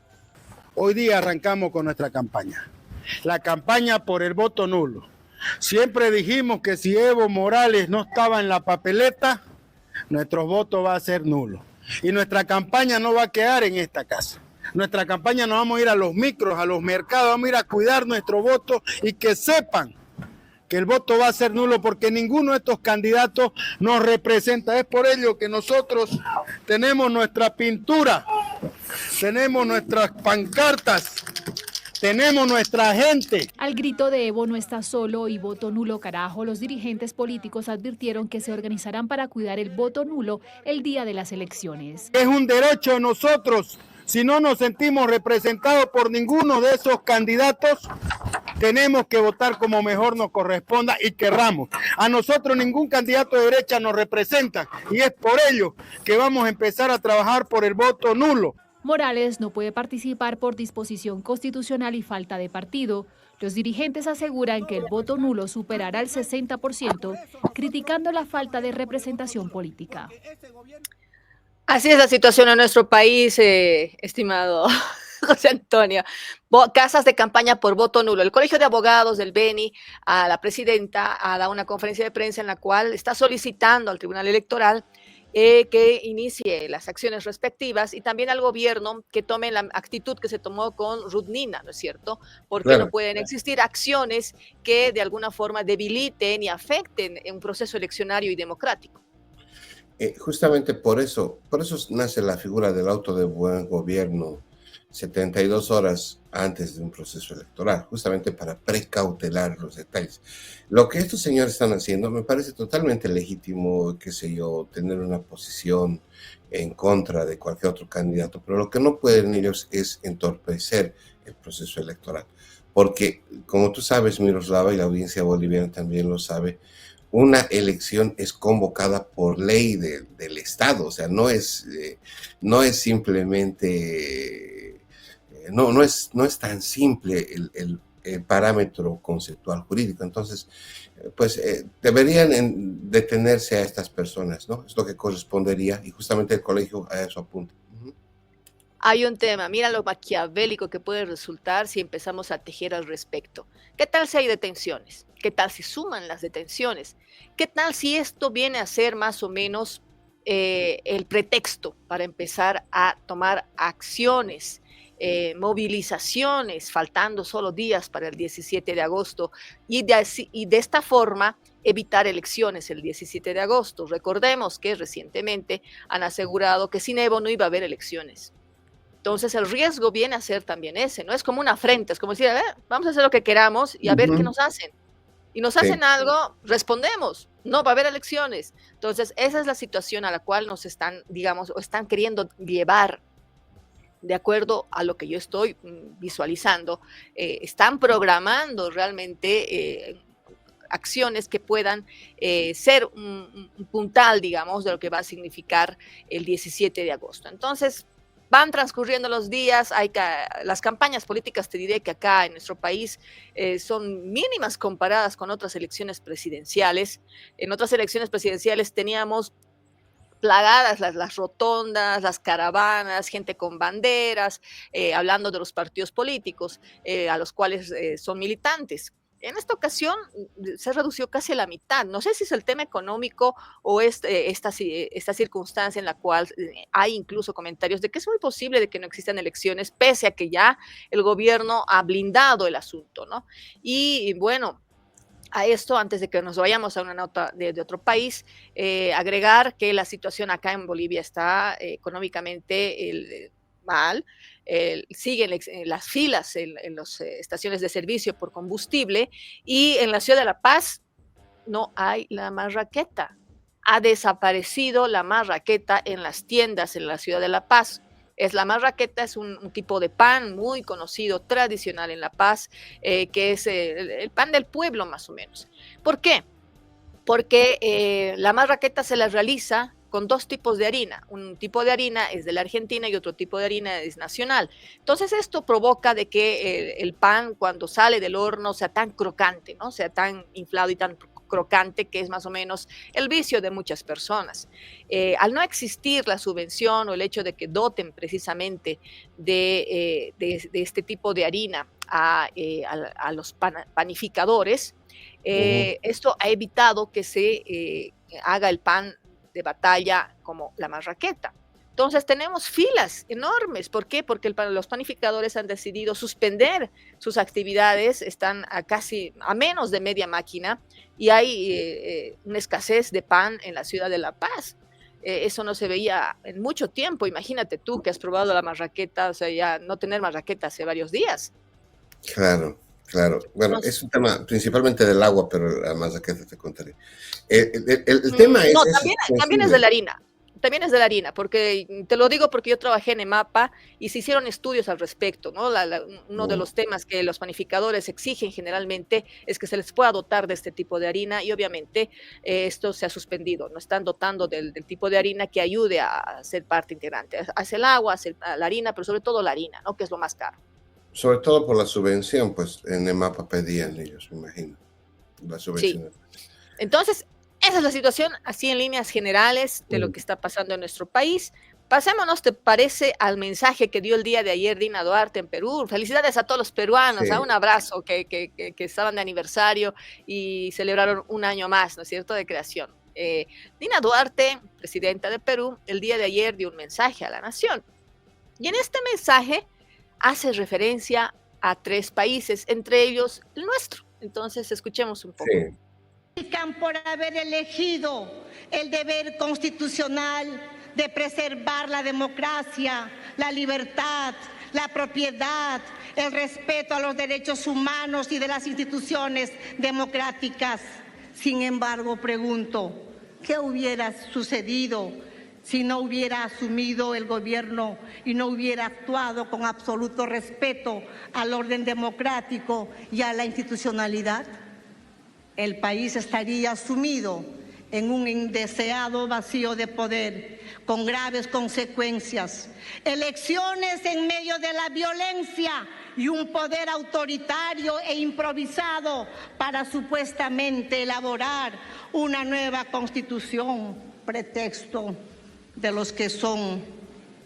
Hoy día arrancamos con nuestra campaña, la campaña por el voto nulo. Siempre dijimos que si Evo Morales no estaba en la papeleta, nuestro voto va a ser nulo. Y nuestra campaña no va a quedar en esta casa. Nuestra campaña nos vamos a ir a los micros, a los mercados, vamos a ir a cuidar nuestro voto y que sepan que el voto va a ser nulo porque ninguno de estos candidatos nos representa. Es por ello que nosotros tenemos nuestra pintura, tenemos nuestras pancartas, tenemos nuestra gente. Al grito de Evo no está solo y voto nulo carajo, los dirigentes políticos advirtieron que se organizarán para cuidar el voto nulo el día de las elecciones. Es un derecho de nosotros. Si no nos sentimos representados por ninguno de esos candidatos, tenemos que votar como mejor nos corresponda y querramos. A nosotros ningún candidato de derecha nos representa y es por ello que vamos a empezar a trabajar por el voto nulo. Morales no puede participar por disposición constitucional y falta de partido. Los dirigentes aseguran que el voto nulo superará el 60%, criticando la falta de representación política. Así es la situación en nuestro país, estimado José Antonio. Casas de campaña por voto nulo. El Colegio de Abogados del Beni, a la presidenta, ha dado una conferencia de prensa en la cual está solicitando al Tribunal Electoral que inicie las acciones respectivas y también al gobierno que tome la actitud que se tomó con Ruth Nina, ¿no es cierto? Porque claro, no pueden existir acciones que de alguna forma debiliten y afecten un proceso eleccionario y democrático. Justamente por eso nace la figura del auto de buen gobierno 72 horas antes de un proceso electoral, justamente para precautelar los detalles. Lo que estos señores están haciendo me parece totalmente legítimo, qué sé yo, tener una posición en contra de cualquier otro candidato, pero lo que no pueden ellos es entorpecer el proceso electoral, porque como tú sabes, Miroslava, y la audiencia boliviana también lo sabe, una elección es convocada por ley del Estado, o sea, no es simplemente, no es tan simple el parámetro conceptual jurídico. Entonces, pues deberían detenerse a estas personas, ¿no? Es lo que correspondería y justamente el colegio a eso apunta. Hay un tema, mira lo maquiavélico que puede resultar si empezamos a tejer al respecto. ¿Qué tal si hay detenciones? ¿Qué tal si suman las detenciones? ¿Qué tal si esto viene a ser más o menos el pretexto para empezar a tomar acciones, movilizaciones, faltando solo días para el 17 de agosto y de esta forma evitar elecciones el 17 de agosto? Recordemos que recientemente han asegurado que sin Evo no iba a haber elecciones. Entonces el riesgo viene a ser también ese, ¿no? Es como una afrenta, es como decir, vamos a hacer lo que queramos y a ver qué nos hacen. Y nos hacen algo, respondemos, no va a haber elecciones. Entonces esa es la situación a la cual nos están, digamos, o están queriendo llevar, de acuerdo a lo que yo estoy visualizando. Están programando realmente acciones que puedan ser un puntal, digamos, de lo que va a significar el 17 de agosto. Entonces, van transcurriendo los días, las campañas políticas, te diré que acá en nuestro país son mínimas comparadas con otras elecciones presidenciales. En otras elecciones presidenciales teníamos plagadas las rotondas, las caravanas, gente con banderas, hablando de los partidos políticos a los cuales son militantes. En esta ocasión se redució casi a la mitad. No sé si es el tema económico o esta circunstancia en la cual hay incluso comentarios de que es muy posible de que no existan elecciones, pese a que ya el gobierno ha blindado el asunto, ¿no? Y bueno, a esto, antes de que nos vayamos a una nota de otro país, agregar que la situación acá en Bolivia está económicamente mal. Siguen las filas en las estaciones de servicio por combustible, y en la ciudad de La Paz no hay la marraqueta. Ha desaparecido la marraqueta en las tiendas en la ciudad de La Paz. La marraqueta es un tipo de pan muy conocido, tradicional en La Paz, que es el pan del pueblo más o menos. ¿Por qué? Porque la marraqueta se la realiza con dos tipos de harina. Un tipo de harina es de la Argentina y otro tipo de harina es nacional. Entonces esto provoca de que el pan cuando sale del horno sea tan crocante, ¿no? Sea tan inflado y tan crocante, que es más o menos el vicio de muchas personas. Al no existir la subvención o el hecho de que doten precisamente de este tipo de harina a los panificadores, esto ha evitado que se haga el pan de batalla como la marraqueta. Entonces tenemos filas enormes. ¿Por qué? Porque los panificadores han decidido suspender sus actividades, están a menos de media máquina, y hay una escasez de pan en la ciudad de La Paz. Eso no se veía en mucho tiempo. Imagínate tú que has probado la marraqueta, o sea, ya no tener marraqueta hace varios días. Claro, claro. Bueno, es un tema principalmente del agua, pero la marraqueta te contaré. El tema es... No, también es de la harina. También es de la harina, porque te lo digo porque yo trabajé en EMAPA y se hicieron estudios al respecto, ¿no? Uno de los temas que los panificadores exigen generalmente es que se les pueda dotar de este tipo de harina, y obviamente esto se ha suspendido. No están dotando del tipo de harina que ayude a ser parte integrante. Hace el agua, hace la harina, pero sobre todo la harina, ¿no? Que es lo más caro. Sobre todo por la subvención, pues en EMAPA pedían ellos, me imagino, la subvención. Sí. Entonces, esa es la situación, así en líneas generales, de lo que está pasando en nuestro país. Pasémonos, ¿te parece?, al mensaje que dio el día de ayer Dina Duarte en Perú. Felicidades a todos los peruanos, un abrazo, que estaban de aniversario y celebraron un año más, ¿no es cierto?, de creación. Dina Duarte, presidenta de Perú, el día de ayer dio un mensaje a la nación. Y en este mensaje hace referencia a 3 países, entre ellos el nuestro. Entonces, escuchemos un poco. Sí. Por haber elegido el deber constitucional de preservar la democracia, la libertad, la propiedad, el respeto a los derechos humanos y de las instituciones democráticas. Sin embargo, pregunto, ¿qué hubiera sucedido si no hubiera asumido el gobierno y no hubiera actuado con absoluto respeto al orden democrático y a la institucionalidad? El país estaría sumido en un indeseado vacío de poder, con graves consecuencias. Elecciones en medio de la violencia y un poder autoritario e improvisado para supuestamente elaborar una nueva constitución, pretexto de los que son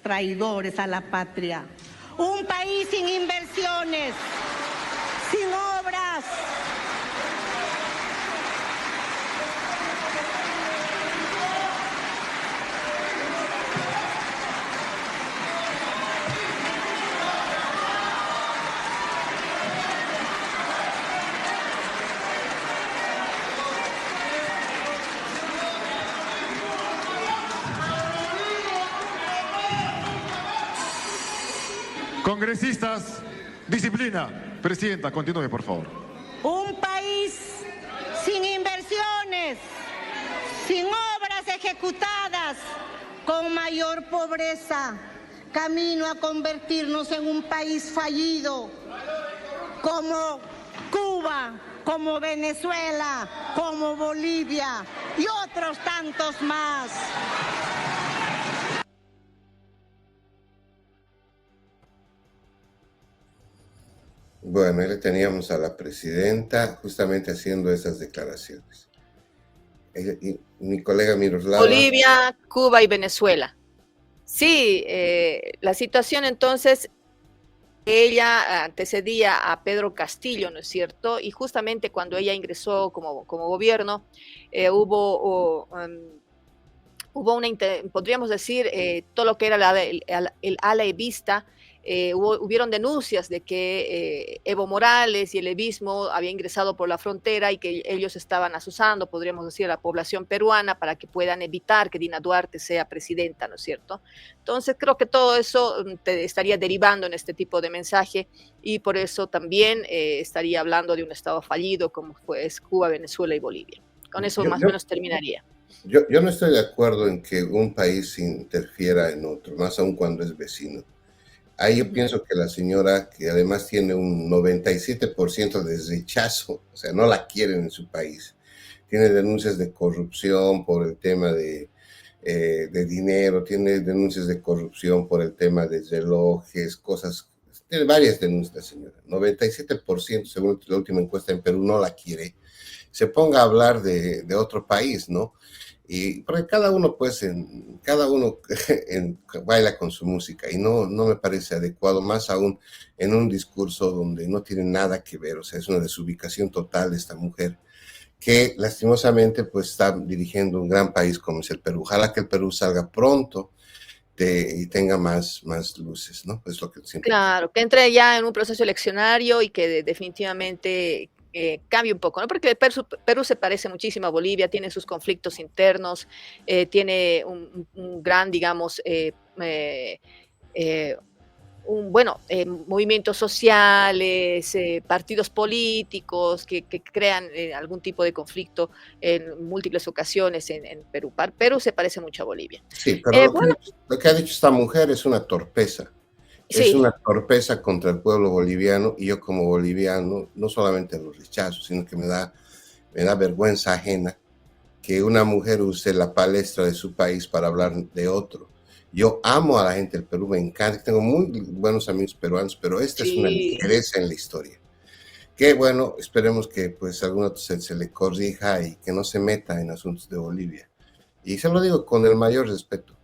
traidores a la patria. Un país sin inversiones, sin obras, Congresistas, disciplina. Presidenta, continúe, por favor. un país sin inversiones, sin obras ejecutadas, con mayor pobreza, camino a convertirnos en un país fallido, como Cuba, como Venezuela, como Bolivia y otros tantos más. Bueno, ahí le teníamos a la presidenta justamente haciendo esas declaraciones. Y mi colega Miroslava. Bolivia, Cuba y Venezuela. Sí, la situación entonces ella antecedía a Pedro Castillo, ¿no es cierto? Y justamente cuando ella ingresó como gobierno, hubo una, podríamos decir, todo lo que era el ala evista, hubieron denuncias de que Evo Morales y el evismo había ingresado por la frontera y que ellos estaban asusando, podríamos decir, a la población peruana para que puedan evitar que Dina Duarte sea presidenta, ¿no es cierto? Entonces creo que todo eso te estaría derivando en este tipo de mensaje y por eso también estaría hablando de un estado fallido como es Cuba, Venezuela y Bolivia. Con eso más o menos terminaría. Yo no estoy de acuerdo en que un país interfiera en otro, más aún cuando es vecino. Ahí yo pienso que la señora, que además tiene un 97% de rechazo, o sea, no la quieren en su país, tiene denuncias de corrupción por el tema de dinero, tiene denuncias de corrupción por el tema de relojes, cosas, tiene varias denuncias la señora. 97%, según la última encuesta en Perú, no la quiere. Se ponga a hablar de otro país, ¿no? Y porque cada uno baila con su música y no me parece adecuado, más aún en un discurso donde no tiene nada que ver, o sea, es una desubicación total de esta mujer que lastimosamente pues está dirigiendo un gran país como es el Perú. Ojalá que el Perú salga pronto y tenga más luces, ¿no? Es lo que siempre. Claro, que entre ya en un proceso eleccionario y que definitivamente cambie un poco, ¿no? Porque Perú se parece muchísimo a Bolivia, tiene sus conflictos internos, tiene un gran, digamos, movimientos sociales, partidos políticos que crean algún tipo de conflicto en múltiples ocasiones en Perú. Perú se parece mucho a Bolivia. Sí, pero lo que ha dicho esta mujer es una torpeza. Sí. Es una torpeza contra el pueblo boliviano y yo como boliviano no solamente lo rechazo, sino que me da vergüenza ajena que una mujer use la palestra de su país para hablar de otro. Yo amo a la gente del Perú, me encanta, tengo muy buenos amigos peruanos, pero esta es una ligereza en la historia. Que bueno, esperemos que pues alguno se le corrija y que no se meta en asuntos de Bolivia. Y se lo digo con el mayor respeto,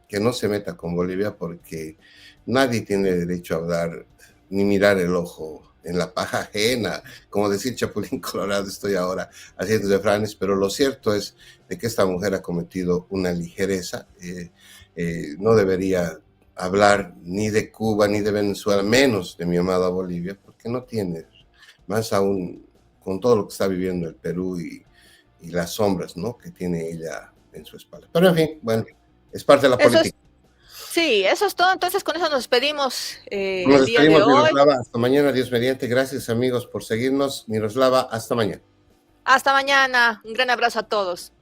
que no se meta con Bolivia porque nadie tiene derecho a hablar ni mirar el ojo en la paja ajena, como decir Chapulín Colorado, estoy ahora haciendo refranes, pero lo cierto es de que esta mujer ha cometido una ligereza, no debería hablar ni de Cuba ni de Venezuela, menos de mi amada Bolivia, porque no tiene, más aún con todo lo que está viviendo el Perú y las sombras, ¿no?, que tiene ella en su espalda. Pero en fin, bueno, es parte de la política. Sí, eso es todo. Entonces, con eso nos despedimos el día de hoy. Miroslava, hasta mañana, Dios mediante. Gracias, amigos, por seguirnos. Miroslava, hasta mañana. Hasta mañana. Un gran abrazo a todos.